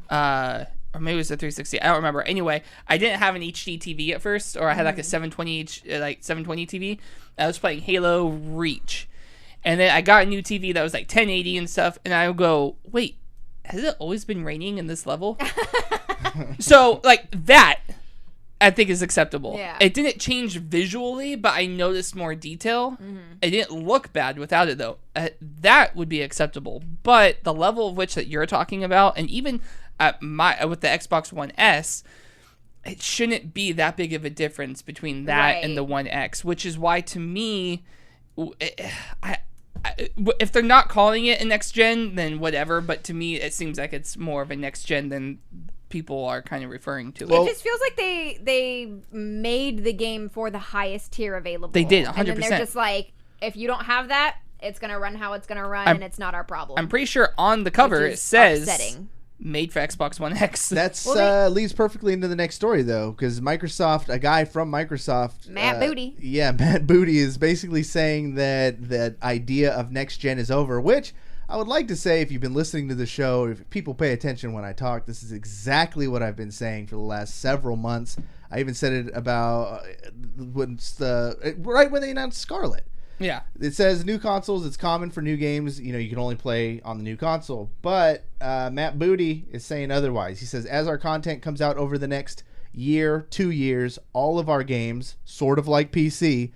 or maybe it was the 360, I don't remember. Anyway, I didn't have an HD TV at first, or I had like a 720 TV. I was playing Halo Reach, and then I got a new TV that was like 1080 and stuff, and I would go, wait, has it always been raining in this level? So like that, I think is acceptable. Yeah. It didn't change visually, but I noticed more detail. It didn't look bad without it, though. That would be acceptable. But the level of which that you're talking about, and even with the Xbox One S, it shouldn't be that big of a difference between that and the One X, which is why, to me, if they're not calling it a next gen, then whatever. But to me, it seems like it's more of a next gen than people are kind of referring to. It just feels like they made the game for the highest tier available. They did, 100%. And then they're just like, if you don't have that, it's gonna run how it's gonna run, and it's not our problem. I'm pretty sure on the cover it says upsetting. Made for Xbox One X. That's leads perfectly into the next story, though, because Microsoft, a guy from Microsoft, Matt Booty. Yeah, Matt Booty is basically saying that that idea of next gen is over, which I would like to say, if you've been listening to the show, if people pay attention when I talk, this is exactly what I've been saying for the last several months. I even said it about right when they announced Scarlet. Yeah. It says new consoles, it's common for new games, you can only play on the new console. But Matt Booty is saying otherwise. He says, as our content comes out over the next year, 2 years, all of our games, sort of like PC,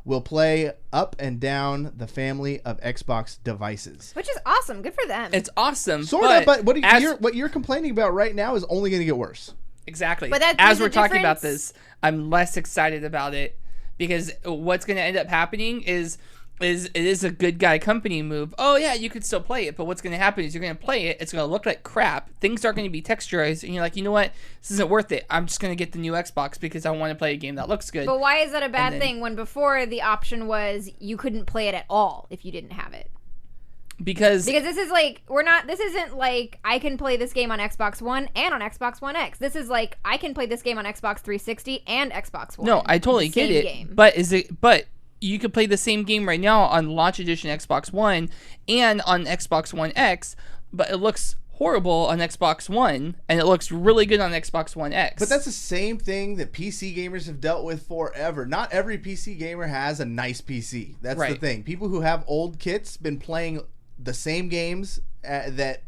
will play up and down the family of Xbox devices. Which is awesome. Good for them. It's awesome. But what you're complaining about right now is only going to get worse. Exactly. But as we're talking about this, I'm less excited about it, because what's going to end up happening is it is a good guy company move. Oh yeah, you could still play it, but what's going to happen is you're going to play it, it's going to look like crap, things aren't going to be texturized, and you're like, you know what, this isn't worth it, I'm just going to get the new Xbox because I want to play a game that looks good. But why is that a bad thing when before the option was you couldn't play it at all if you didn't have it? Because this is like, this isn't like I can play this game on Xbox One and on Xbox One X. This is like I can play this game on Xbox 360 and Xbox One. No, I totally get it. Game. But you could play the same game right now on launch edition Xbox One and on Xbox One X, but it looks horrible on Xbox One and it looks really good on Xbox One X. But that's the same thing that PC gamers have dealt with forever. Not every PC gamer has a nice PC. That's the thing. People who have old kits been playing the same games that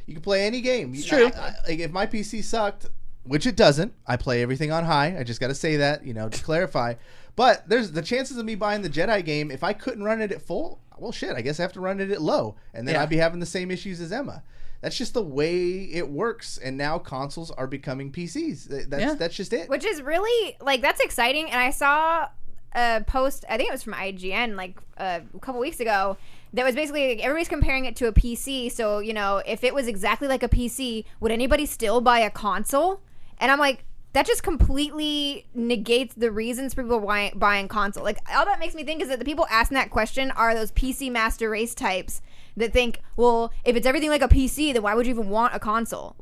you can play any game. It's true. Like if my PC sucked, which it doesn't, I play everything on high. I just got to say that, to clarify. But there's the chances of me buying the Jedi game, if I couldn't run it at full, well, shit, I guess I have to run it at low. And then I'd be having the same issues as Emma. That's just the way it works. And now consoles are becoming PCs. That's just it. Which is really, that's exciting. And I saw a post, I think it was from IGN, a couple weeks ago, that was basically everybody's comparing it to a PC. So, if it was exactly like a PC, would anybody still buy a console? And I'm like, that just completely negates the reasons people are buying console. All that makes me think is that the people asking that question are those PC master race types that think, well, if it's everything like a PC, then why would you even want a console?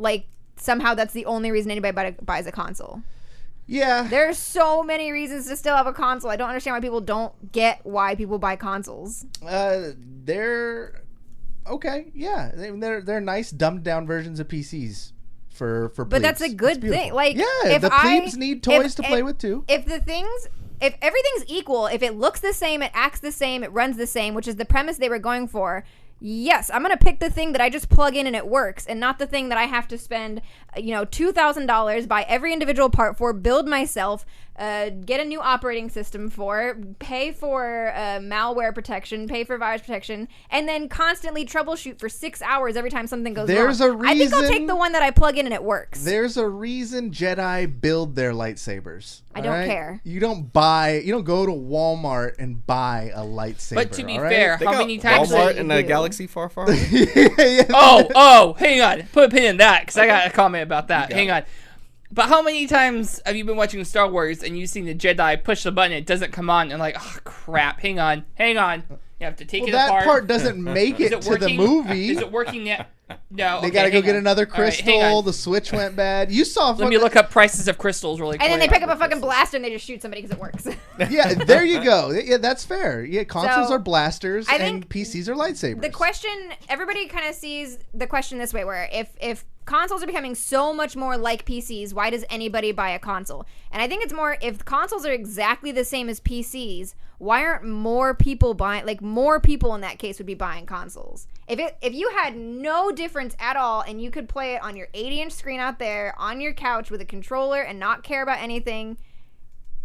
Somehow that's the only reason anybody buys a console. Yeah. There's so many reasons to still have a console. I don't understand why people don't get why people buy consoles. They're okay. Yeah. They're nice dumbed down versions of PCs. For but plebes. That's a good thing. The plebes need toys to play with too. If everything's equal, if it looks the same, it acts the same, it runs the same, which is the premise they were going for, yes, I'm gonna pick the thing that I just plug in and it works, and not the thing that I have to spend, $2,000, buy every individual part for, build myself, get a new operating system for, pay for malware protection, pay for virus protection, and then constantly troubleshoot for 6 hours every time something goes wrong. I think I'll take the one that I plug in and it works. There's a reason Jedi build their lightsabers. I don't care. You don't go to Walmart and buy a lightsaber. But to be fair, how many times Walmart in a galaxy far, far away? Hang on. Put a pin in that, because I got a comment about that. Hang on. But how many times have you been watching Star Wars and you've seen the Jedi push the button, it doesn't come on, and oh crap, hang on. You have to take it that apart. part doesn't make Is it it to working? the movie. Is it working now? No. They okay, gotta go hang get on. another All right, hang crystal. on. The switch went bad. You saw. Let me look up prices of crystals really quick. And then they pick up a fucking blaster and they just shoot somebody because it works. Yeah, there you go. Yeah, that's fair. Yeah, consoles So, are blasters I and think PCs are lightsabers. The question, everybody kind of sees the question this way, where if consoles are becoming so much more like PCs, why does anybody buy a console? And I think it's more, if consoles are exactly the same as PCs, why aren't more people buying, like more people in that case would be buying consoles? If you had no difference at all and you could play it on your 80-inch screen out there on your couch with a controller and not care about anything,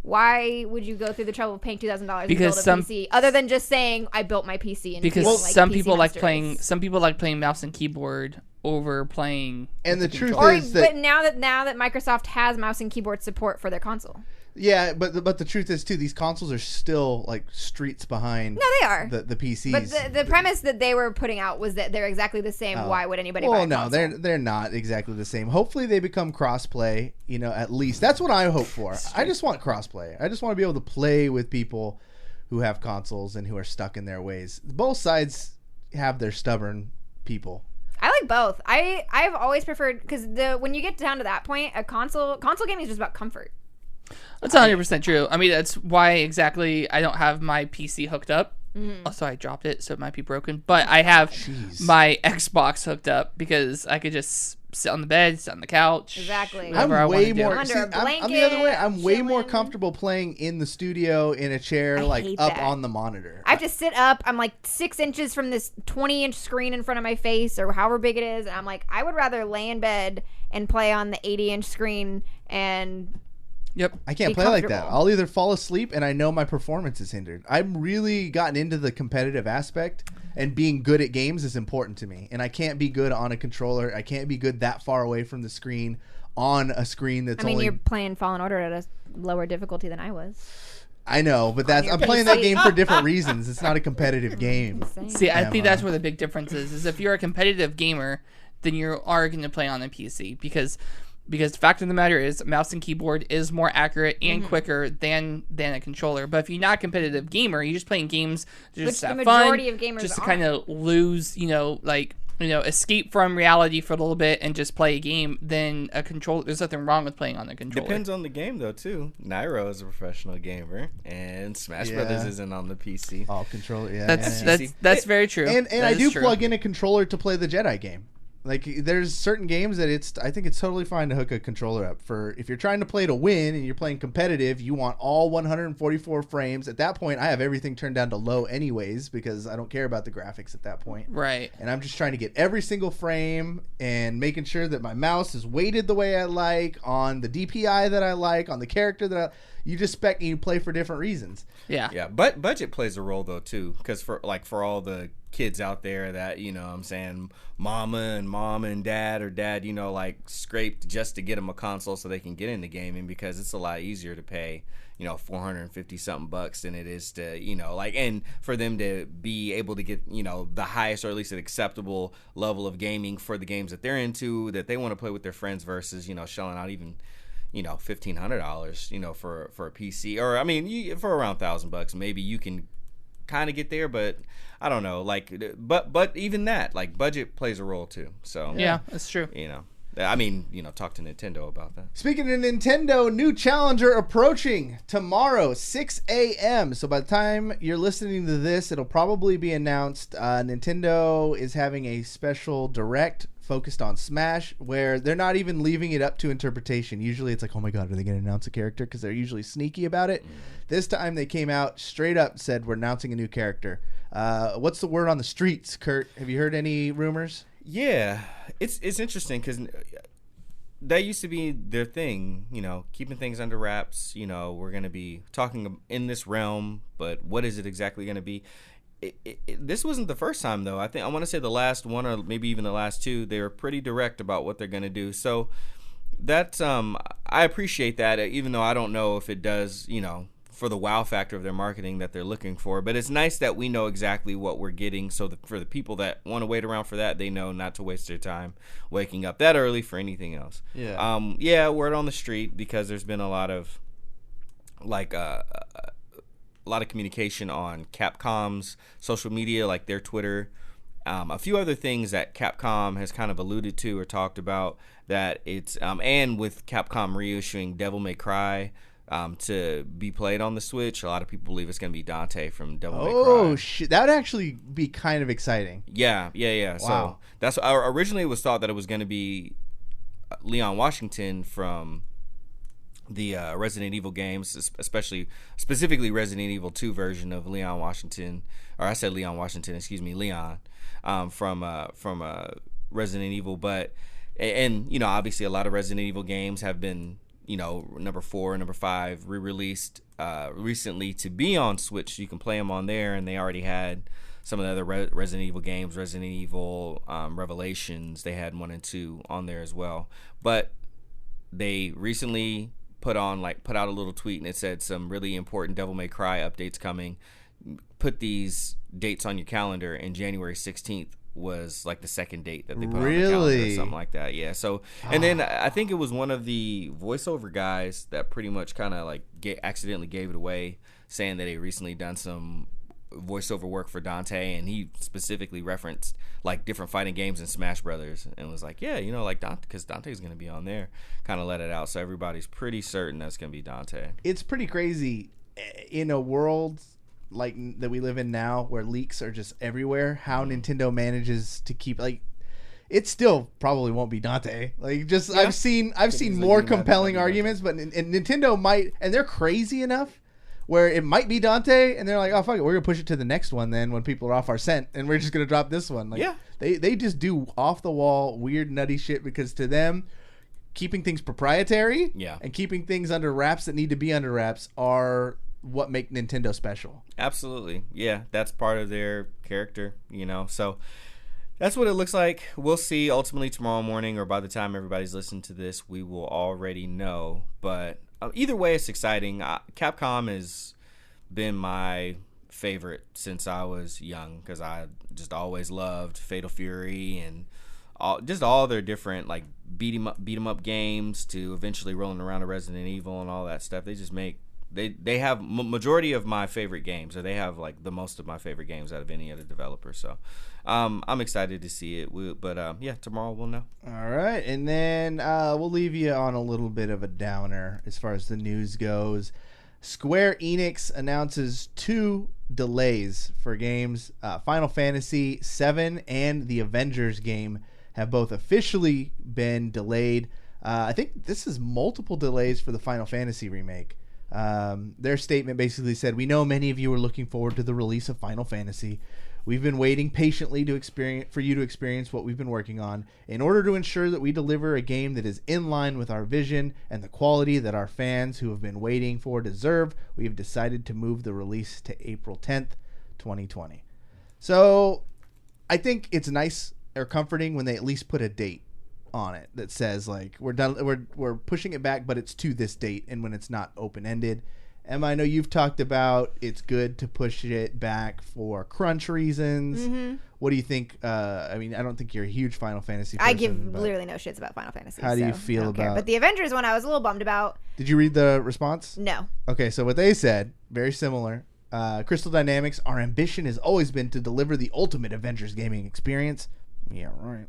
why would you go through the trouble of paying $2,000 to build a PC other than just saying I built my PC? And because feeling some PC people like masters? playing. Some people like playing mouse and keyboard over playing. And the truth Or, is that but now that Microsoft has mouse and keyboard support for their console, yeah, but the truth is too, these consoles are still like streets behind. no, they are. the PCs. But the premise that they were putting out was that they're exactly the same. Why would anybody buy Well, a no, console? they're not exactly the same. Hopefully, they become crossplay. You know, at least that's what I hope for. I just want crossplay. I just want to be able to play with people who have consoles and who are stuck in their ways. Both sides have their stubborn people. I like both. I've always preferred, because when you get down to that point, a console gaming is just about comfort. That's 100% true. I mean, that's why exactly I don't have my PC hooked up. Also, I dropped it, so it might be broken. But I have my Xbox hooked up because I could just sit on the bed, sit on the couch. Exactly. whatever I I'm wanna way do. more. Under See, a I'm the other blanket, way. I'm way more chilling. comfortable playing in the studio in a chair, I like hate up that. on the monitor. I have to sit up. I'm like 6 inches from this 20-inch screen in front of my face, or however big it is. And I'm like, I would rather lay in bed and play on the 80-inch screen and Yep. I can't be play like that. comfortable. I'll either fall asleep and I know my performance is hindered. I've really gotten into the competitive aspect, and being good at games is important to me. And I can't be good on a controller. I can't be good that far away from the screen on a screen that's I mean, only... you're playing Fallen Order at a lower difficulty than I was. I know, but that's your I'm playing that PC. game for different reasons. It's not a competitive game. Insane. See, I think Emma. that's where the big difference is if you're a competitive gamer, then you are going to play on a PC because the fact of the matter is mouse and keyboard is more accurate and quicker than a controller. But if you're not a competitive gamer, you're just playing games to just Which have the fun, majority of gamers just to are. kind of lose, escape from reality for a little bit and just play a game, then a controller, there's nothing wrong with playing on the controller. Depends on the game though too. Nairo is a professional gamer, and Smash Yeah. Brothers isn't on the PC. All controller, yeah. That's yeah, yeah. that's very true. And That I is do true. plug in a controller to play the Jedi game. Like, there's certain games that I think it's totally fine to hook a controller up for. If you're trying to play to win and you're playing competitive, you want all 144 frames. At that point, I have everything turned down to low anyways because I don't care about the graphics at that point. Right. And I'm just trying to get every single frame and making sure that my mouse is weighted the way I like, on the DPI that I like, on the character that you just spec and you play for different reasons. Yeah. Yeah, but budget plays a role though too, because for all the kids out there that I'm saying mom and dad or dad scraped just to get them a console so they can get into gaming, because it's a lot easier to pay $450 something bucks than it is to and for them to be able to get the highest or at least an acceptable level of gaming for the games that they're into, that they want to play with their friends, versus shelling out even $1,500 for a PC, or I mean for around $1,000 maybe you can kind of get there, but I don't know, but even that, budget plays a role too. So Yeah, that's true. Talk to Nintendo about that. Speaking of Nintendo, new challenger approaching tomorrow, 6 a.m. So by the time you're listening to this, it'll probably be announced. Nintendo is having a special direct focused on Smash, where they're not even leaving it up to interpretation. Usually it's like, oh my god, are they going to announce a character? Because they're usually sneaky about it. This time they came out straight up, said we're announcing a new character. What's the word on the streets, Kurt? Have you heard any rumors? Yeah, it's interesting because that used to be their thing, keeping things under wraps. We're going to be talking in this realm, but what is it exactly going to be? This wasn't the first time, though. I want to say the last one, or maybe even the last two, they were pretty direct about what they're going to do. So that's I appreciate that, even though I don't know if it does, for the wow factor of their marketing that they're looking for. But it's nice that we know exactly what we're getting, so that for the people that want to wait around for that, they know not to waste their time waking up that early for anything else. Yeah. Word on the street, because there's been a lot of lot of communication on Capcom's social media, like their Twitter. A few other things that Capcom has kind of alluded to or talked about, that it's and with Capcom reissuing Devil May Cry to be played on the Switch, a lot of people believe it's going to be Dante from Devil May Cry. Oh shit, that would actually be kind of exciting. Yeah. Wow. So that's originally it was thought that it was going to be Leon Washington from the Resident Evil games, specifically Resident Evil 2 version of Leon Washington, or I said Leon Washington, excuse me, Leon, from Resident Evil. But and you know, obviously a lot of Resident Evil games have been, you know, number 4 and number 5 re-released recently to be on Switch. You can play them on there, and they already had some of the other Resident Evil games, Resident Evil Revelations. They had 1 and 2 on there as well. But they recently put out a little tweet, and it said some really important Devil May Cry updates coming. Put these dates on your calendar, and January 16th was like the second date that they put on the calendar or something like that. Yeah. So, and then I think it was one of the voiceover guys that pretty much kind of like accidentally gave it away, saying that he recently done some voiceover work for Dante, and he specifically referenced like different fighting games in Smash Brothers, and was like, yeah, you know, like Dante, because Dante's going to be on there, kind of let it out. So everybody's pretty certain that's going to be Dante. It's pretty crazy in a world like that we live in now, where leaks are just everywhere, how Nintendo manages to keep, like, it still probably won't be Dante. Like, just I've seen more compelling arguments, but and Nintendo might, and they're crazy enough where it might be Dante, and they're like, oh fuck it, we're gonna push it to the next one then when people are off our scent, and we're just gonna drop this one. Like, they just do off the wall weird nutty shit, because to them, keeping things proprietary and keeping things under wraps that need to be under wraps are what make Nintendo special. Absolutely. Yeah, that's part of their character, you know. So that's what it looks like. We'll see ultimately tomorrow morning, or by the time everybody's listening to this, we will already know. But either way, it's exciting. Capcom has been my favorite since I was young, because I just always loved Fatal Fury and all their different like beat 'em up games, to eventually rolling around to Resident Evil and all that stuff. They just make They have majority of my favorite games, or they have like the most of my favorite games out of any other developer. So I'm excited to see it. But tomorrow we'll know. All right, and then we'll leave you on a little bit of a downer as far as the news goes. Square Enix announces 2 delays for games. Final Fantasy VII and the Avengers game have both officially been delayed. I think this is multiple delays for the Final Fantasy remake. Their statement basically said, "We know many of you are looking forward to the release of Final Fantasy. We've been waiting patiently for you to experience what we've been working on. In order to ensure that we deliver a game that is in line with our vision and the quality that our fans who have been waiting for deserve, we have decided to move the release to April 10th, 2020. So I think it's nice or comforting when they at least put a date on it that says, like, we're done, we're pushing it back, but it's to this date, and when it's not open-ended. Emma, I know you've talked about it's good to push it back for crunch reasons. Mm-hmm. What do you think? I mean, I don't think you're a huge Final Fantasy person. I give literally no shits about Final Fantasy. How do you feel about? But the Avengers one, I was a little bummed about. Did you read the response? No. Okay, so what they said, very similar. Crystal Dynamics, our ambition has always been to deliver the ultimate Avengers gaming experience. Yeah, right.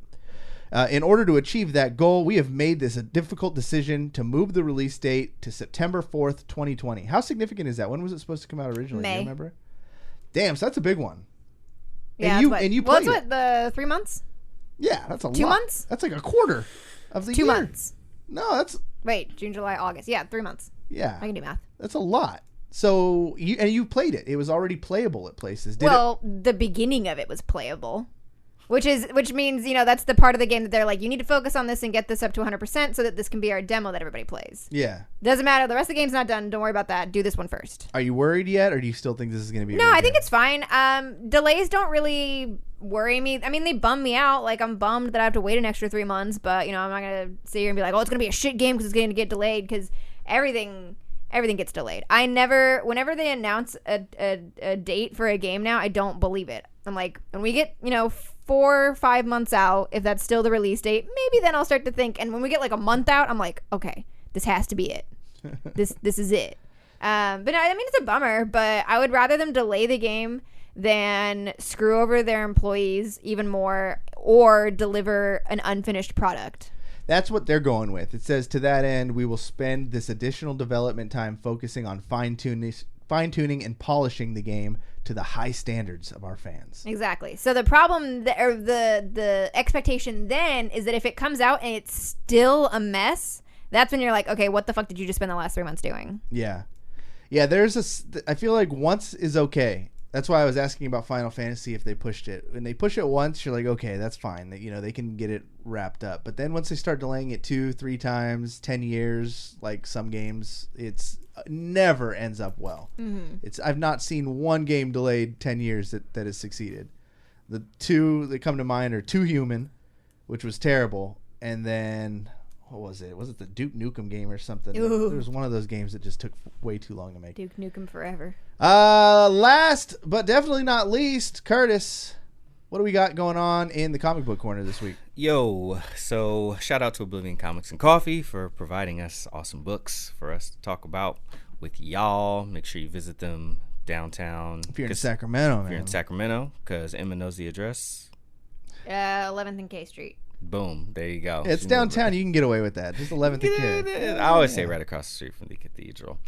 In order to achieve that goal, we have made this a difficult decision to move the release date to September 4th, 2020. How significant is that? When was it supposed to come out originally? May. Do you remember? Damn, so that's a big one. Yeah, and you played it. The 3 months? Yeah, that's a lot. 2 months? That's like a quarter of the 2 year. months. No, that's... Wait, June, July, August. Yeah, 3 months. Yeah. I can do math. That's a lot. So, you played it. It was already playable at places. The beginning of it was playable. Which means, you know, that's the part of the game that they're like, you need to focus on this and get this up to 100% so that this can be our demo that everybody plays. Yeah. Doesn't matter. The rest of the game's not done. Don't worry about that. Do this one first. Are you worried yet, or do you still think this is going to be No, I think it's fine. Delays don't really worry me. I mean, they bum me out. Like, I'm bummed that I have to wait an extra 3 months, but, you know, I'm not going to sit here and be like, oh, it's going to be a shit game because it's going to get delayed, because everything gets delayed. Whenever they announce a date for a game now, I don't believe it. I'm like, when we get, you know, 4 or 5 months out, if that's still the release date, maybe then I'll start to think. And when we get like a month out, I'm like, okay, this has to be it. This is it. But no, I mean, it's a bummer, but I would rather them delay the game than screw over their employees even more or deliver an unfinished product. That's what they're going with. It says, to that end, we will spend this additional development time focusing on fine-tuning and polishing the game to the high standards of our fans. Exactly. So the problem, the expectation then is that if it comes out and it's still a mess, that's when you're like, okay, what the fuck did you just spend the last 3 months doing? Yeah. Yeah, I feel like once is okay. That's why I was asking about Final Fantasy if they pushed it. When they push it once, you're like, okay, that's fine. They can get it wrapped up. But then once they start delaying it 2-3 times, 10 years, like some games, it's never ends up well. Mm-hmm. I've not seen one game delayed 10 years that has succeeded. The two that come to mind are Too Human, which was terrible, and then what was it? Was it the Duke Nukem game or something? Ooh. There was one of those games that just took way too long to make. Duke Nukem Forever. Last but definitely not least, Curtis, what do we got going on in the comic book corner this week? Yo, so shout out to Oblivion Comics and Coffee for providing us awesome books for us to talk about with y'all. Make sure you visit them downtown. If you're in Sacramento, man. If you're in Sacramento, because Emma knows the address. 11th and K Street. Boom, there you go. Yeah, it's downtown. You can get away with that. Just 11th and K. I always say right across the street from the cathedral.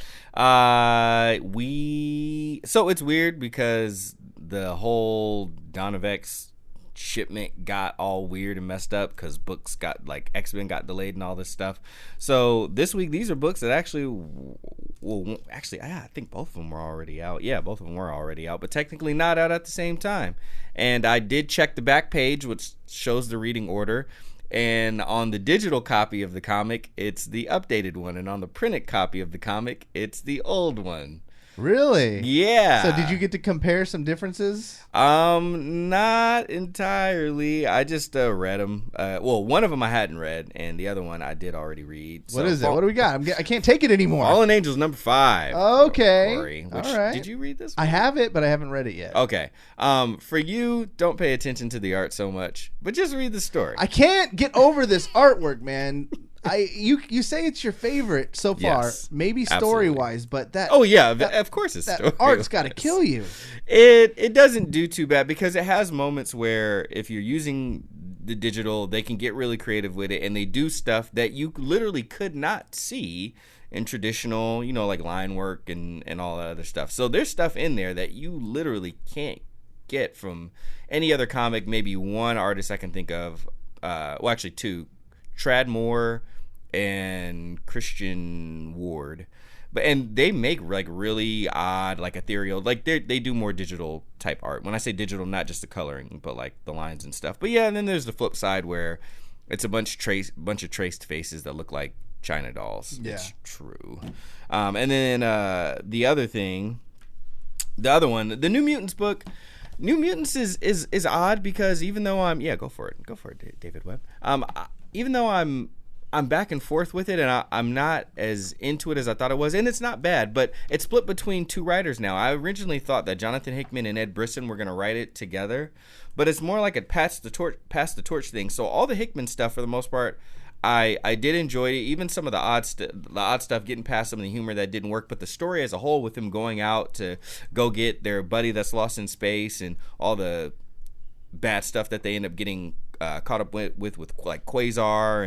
So it's weird because the whole Dawn of X shipment got all weird and messed up because books got, like, X-Men got delayed and all this stuff. So this week, these are books that actually, I think both of them were already out. Yeah, both of them were already out, but technically not out at the same time. And I did check the back page, which shows the reading order. And on the digital copy of the comic, it's the updated one. And on the printed copy of the comic, it's the old one. Really? Yeah. So did you get to compare some differences? Not entirely. I just read them. Well, one of them I hadn't read, and the other one I did already read. What is it? What do we got? I can't take it anymore. Fallen Angels number 5. Okay. Cory, which, all right. Did you read this one? I have it, but I haven't read it yet. Okay. For you, don't pay attention to the art so much, but just read the story. I can't get over this artwork, man. You say it's your favorite so far, Yes, maybe story wise, but that of course it's that story art's got to kill you. It doesn't do too bad because it has moments where if you're using the digital, they can get really creative with it, and they do stuff that you literally could not see in traditional, like line work and all that other stuff. So there's stuff in there that you literally can't get from any other comic. Maybe one artist I can think of, well, actually two. Tradmore and Christian Ward, and they make like really odd, like ethereal, like they do more digital type art. When I say digital, not just the coloring, but like the lines and stuff. But yeah, and then there's the flip side where it's a bunch of traced faces that look like China dolls. Yeah, it's true. And then the other one, the New Mutants book. New Mutants is odd because even though go for it, David Webb. Even though I'm back and forth with it, and I'm not as into it as I thought it was, and it's not bad, but it's split between two writers now. I originally thought that Jonathan Hickman and Ed Brisson were going to write it together, but it's more like a pass the torch thing. So all the Hickman stuff, for the most part, I did enjoy it. Even some of the odd stuff, getting past some of the humor that didn't work, but the story as a whole, with them going out to go get their buddy that's lost in space and all the bad stuff that they end up getting caught up with like Quasar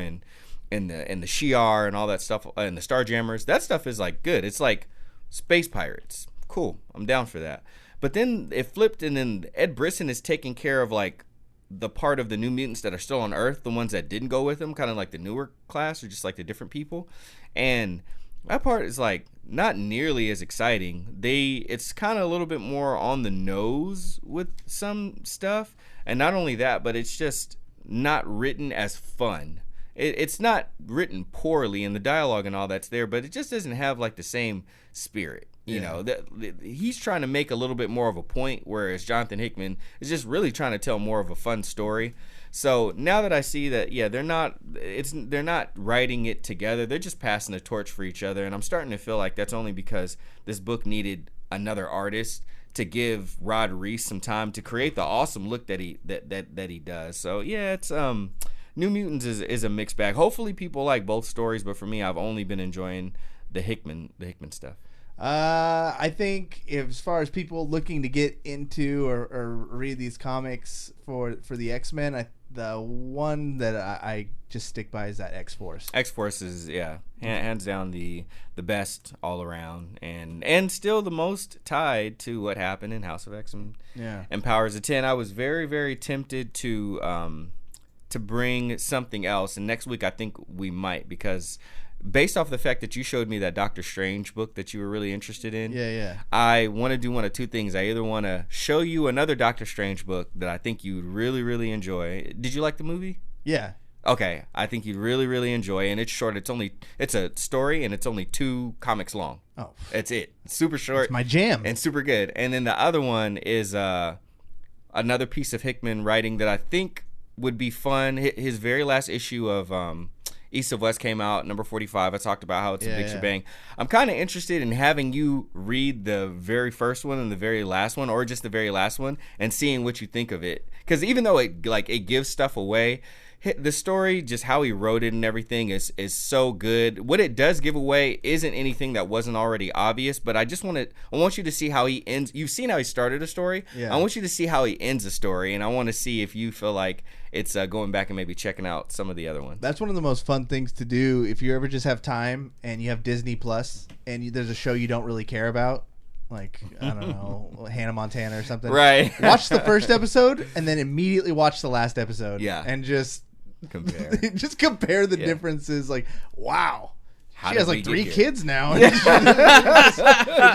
and the Shi'ar and all that stuff, and the Starjammers. That stuff is like good. It's like space pirates. Cool. I'm down for that. But then it flipped, and then Ed Brisson is taking care of like the part of the New Mutants that are still on Earth, the ones that didn't go with him, kind of like the newer class, or just like the different people. And that part is like not nearly as exciting. It's kind of a little bit more on the nose with some stuff. And not only that, but it's just not written as fun. It's not written poorly, and the dialogue and all that's there, but it just doesn't have like the same spirit. He's trying to make a little bit more of a point, whereas Jonathan Hickman is just really trying to tell more of a fun story. So now that I see that, they're not writing it together, they're just passing the torch for each other, and I'm starting to feel like that's only because this book needed another artist to give Rod Reese some time to create the awesome look that he does. So yeah, it's New Mutants is a mixed bag. Hopefully people like both stories, but for me, I've only been enjoying the Hickman stuff. I think as far as people looking to get into or read these comics for the X-Men, the one that I just stick by is that X-Force. X-Force is hands down the best all around, and still the most tied to what happened in House of X and Powers of 10. I was very, very tempted to bring something else, and next week I think we might, because based off the fact that you showed me that Doctor Strange book that you were really interested in, I want to do one of two things. I either want to show you another Doctor Strange book that I think you'd really, really enjoy. Did you like the movie? Yeah. Okay, I think you'd really, really enjoy it, and it's short. It's a story, and it's only 2 comics long. Oh. That's it. It's super short. It's my jam. And super good. And then the other one is another piece of Hickman writing that I think would be fun. His very last issue of East of West came out, number 45. I talked about how it's a big shebang. I'm kind of interested in having you read the very first one and the very last one, or just the very last one, and seeing what you think of it. Because even though it gives stuff away, the story, just how he wrote it and everything is so good. What it does give away isn't anything that wasn't already obvious, but I want you to see how he ends. You've seen how he started a story. Yeah. I want you to see how he ends a story, and I want to see if you feel like it's going back and maybe checking out some of the other ones. That's one of the most fun things to do if you ever just have time and you have Disney Plus and there's a show you don't really care about. Like, I don't know, Hannah Montana or something. Right. Watch the first episode and then immediately watch the last episode. Yeah. And just compare. Just compare the differences. Like, wow. How she has did we like get 3 here? kids now. It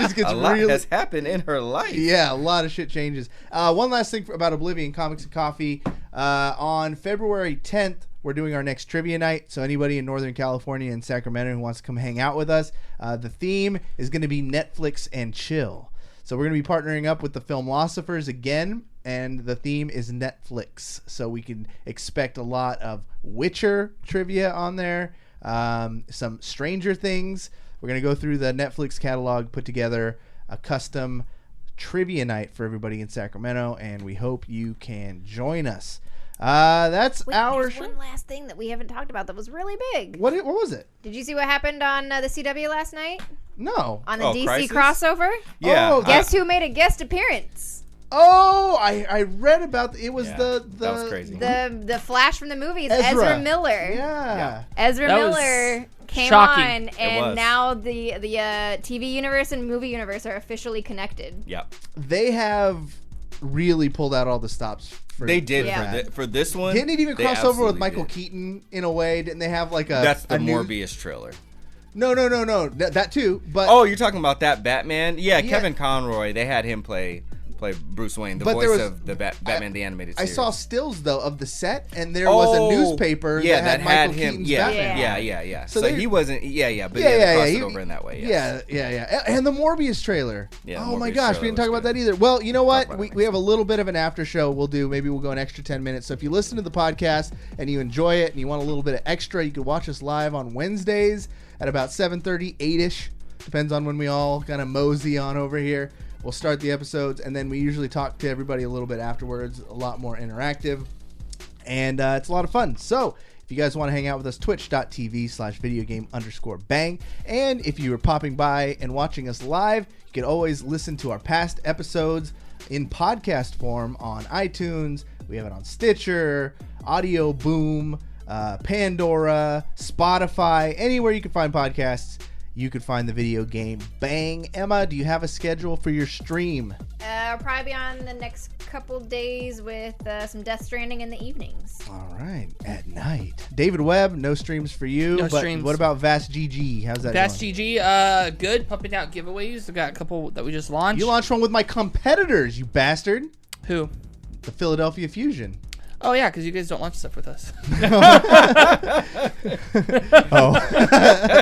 just gets a lot really has happened in her life. Yeah, a lot of shit changes. One last thing about Oblivion Comics and Coffee. On February 10th, we're doing our next trivia night. So anybody in Northern California and Sacramento who wants to come hang out with us, the theme is going to be Netflix and chill. So we're going to be partnering up with the Filmlosophers again, and the theme is Netflix. So we can expect a lot of Witcher trivia on there, some Stranger Things. We're going to go through the Netflix catalog, put together a custom trivia night for everybody in Sacramento, and we hope you can join us. That's our there's show. one last thing that we haven't talked about that was really big. What was it? Did you see what happened on the CW last night? No. On the DC Crisis? crossover? Yeah. Oh, Guess who made a guest appearance? Oh, I read about it. Was that was crazy. The Flash from the movies, Ezra. Ezra Miller. Yeah. Ezra That was Miller came shocking. on, was. and now the TV universe and movie universe are officially connected. Yep. They have really pulled out all the stops. They did Yeah. for this one. Didn't it even they cross over with absolutely Michael did. Keaton in a way? Didn't they have like a That's the a new- Morbius trailer. No. That too. But Oh, you're talking about that Batman? Yeah, Yeah. Kevin Conroy. They had him play Bruce Wayne, the But there voice was- of the Batman the Animated I Series. saw stills though of the set, and there was a newspaper that had Michael Keaton's Batman. Yeah. So So they- he wasn't. But Yeah, yeah, yeah, crossed he- it over in that way. Yes. Yeah. And the Morbius trailer. Yeah, Oh my Morbius gosh, trailer we didn't talk was about good. that either. Well, you know what? about it We have a little bit of an after show we'll do. Maybe we'll go an extra 10 minutes. So if you listen to the podcast and you enjoy it and you want a little bit of extra, you can watch us live on Wednesdays at about 7:30, 8-ish. Depends on when we all kind of mosey on over here. We'll start the episodes, and then we usually talk to everybody a little bit afterwards, a lot more interactive. And it's a lot of fun. So if you guys want to hang out with us, twitch.tv/videogame_bang. And if you were popping by and watching us live, you can always listen to our past episodes in podcast form on iTunes. We have it on Stitcher, Audio Boom, Pandora, Spotify, anywhere you can find podcasts. You could find the video game Bang. Emma, do you have a schedule for your stream? I'll probably be on the next couple days with some Death Stranding in the evenings. All right, at night. David Webb, no streams for you. No but streams. What about Vast GG? How's that That's going? GG. Good. Pumping out giveaways. I got a couple that we just launched. You launched one with my competitors, you bastard. Who? The Philadelphia Fusion. Oh yeah, because you guys don't launch stuff with us. Oh.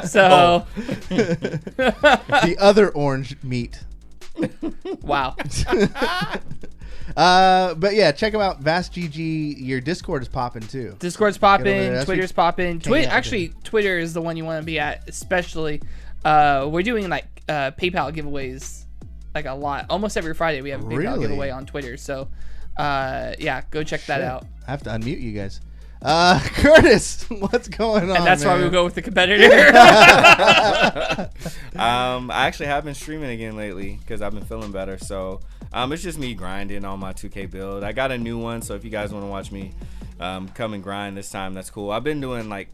So The other orange meat. wow. But yeah, check them out. Vast GG. Your Discord is popping too. Discord's Get over popping, there. That's Twitter's what- popping. hang out with Actually, Twitter is the one you want to be at, especially. We're doing like PayPal giveaways, like a lot. Almost every Friday we have a PayPal Really? giveaway on Twitter. So, yeah, go check that Shit. out. I have to unmute you guys. Curtis, what's going on? And that's why man? we go with the competitor. I actually have been streaming again lately because I've been feeling better. So it's just me grinding on my 2K build. I got a new one, so if you guys want to watch me come and grind this time, that's cool. I've been doing like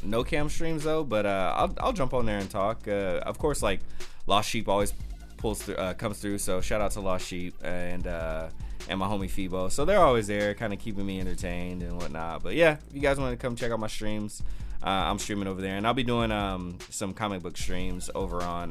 no cam streams though, but I'll jump on there and talk. Of course, like Lost Sheep always comes through. So shout out to Lost Sheep and my homie Phoebo. So they're always there, kind of keeping me entertained and whatnot. But yeah, if you guys want to come check out my streams, I'm streaming over there, and I'll be doing some comic book streams over on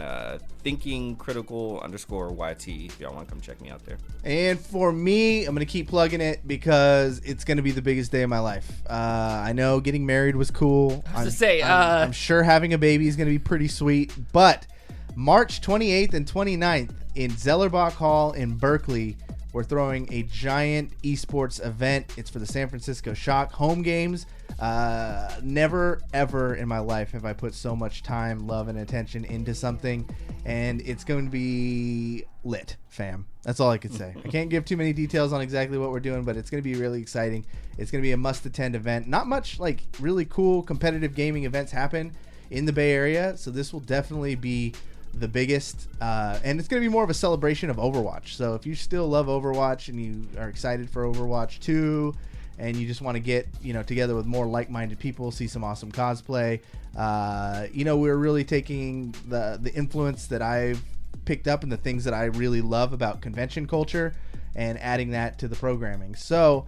thinkingcritical_YT if y'all want to come check me out there. And for me, I'm gonna keep plugging it because it's gonna be the biggest day of my life. I know getting married was cool. I'm sure having a baby is gonna be pretty sweet, but March 28th and 29th in Zellerbach Hall in Berkeley, we're throwing a giant esports event. It's for the San Francisco Shock home games. Never, ever in my life have I put so much time, love, and attention into something. And it's going to be lit, fam. That's all I could say. I can't give too many details on exactly what we're doing, but it's going to be really exciting. It's going to be a must-attend event. Not much like really cool competitive gaming events happen in the Bay Area, so this will definitely be the biggest, and it's going to be more of a celebration of Overwatch. So if you still love Overwatch and you are excited for Overwatch 2 and you just want to get together with more like-minded people, see some awesome cosplay, we're really taking the influence that I've picked up and the things that I really love about convention culture and adding that to the programming. So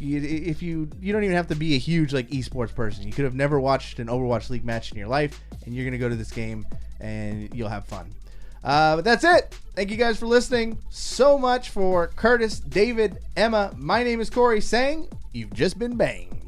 if you don't even have to be a huge like esports person. You could have never watched an Overwatch League match in your life, and you're going to go to this game and you'll have fun. But that's it. Thank you guys for listening so much. For Curtis, David, Emma, my name is Cory saying you've just been banged.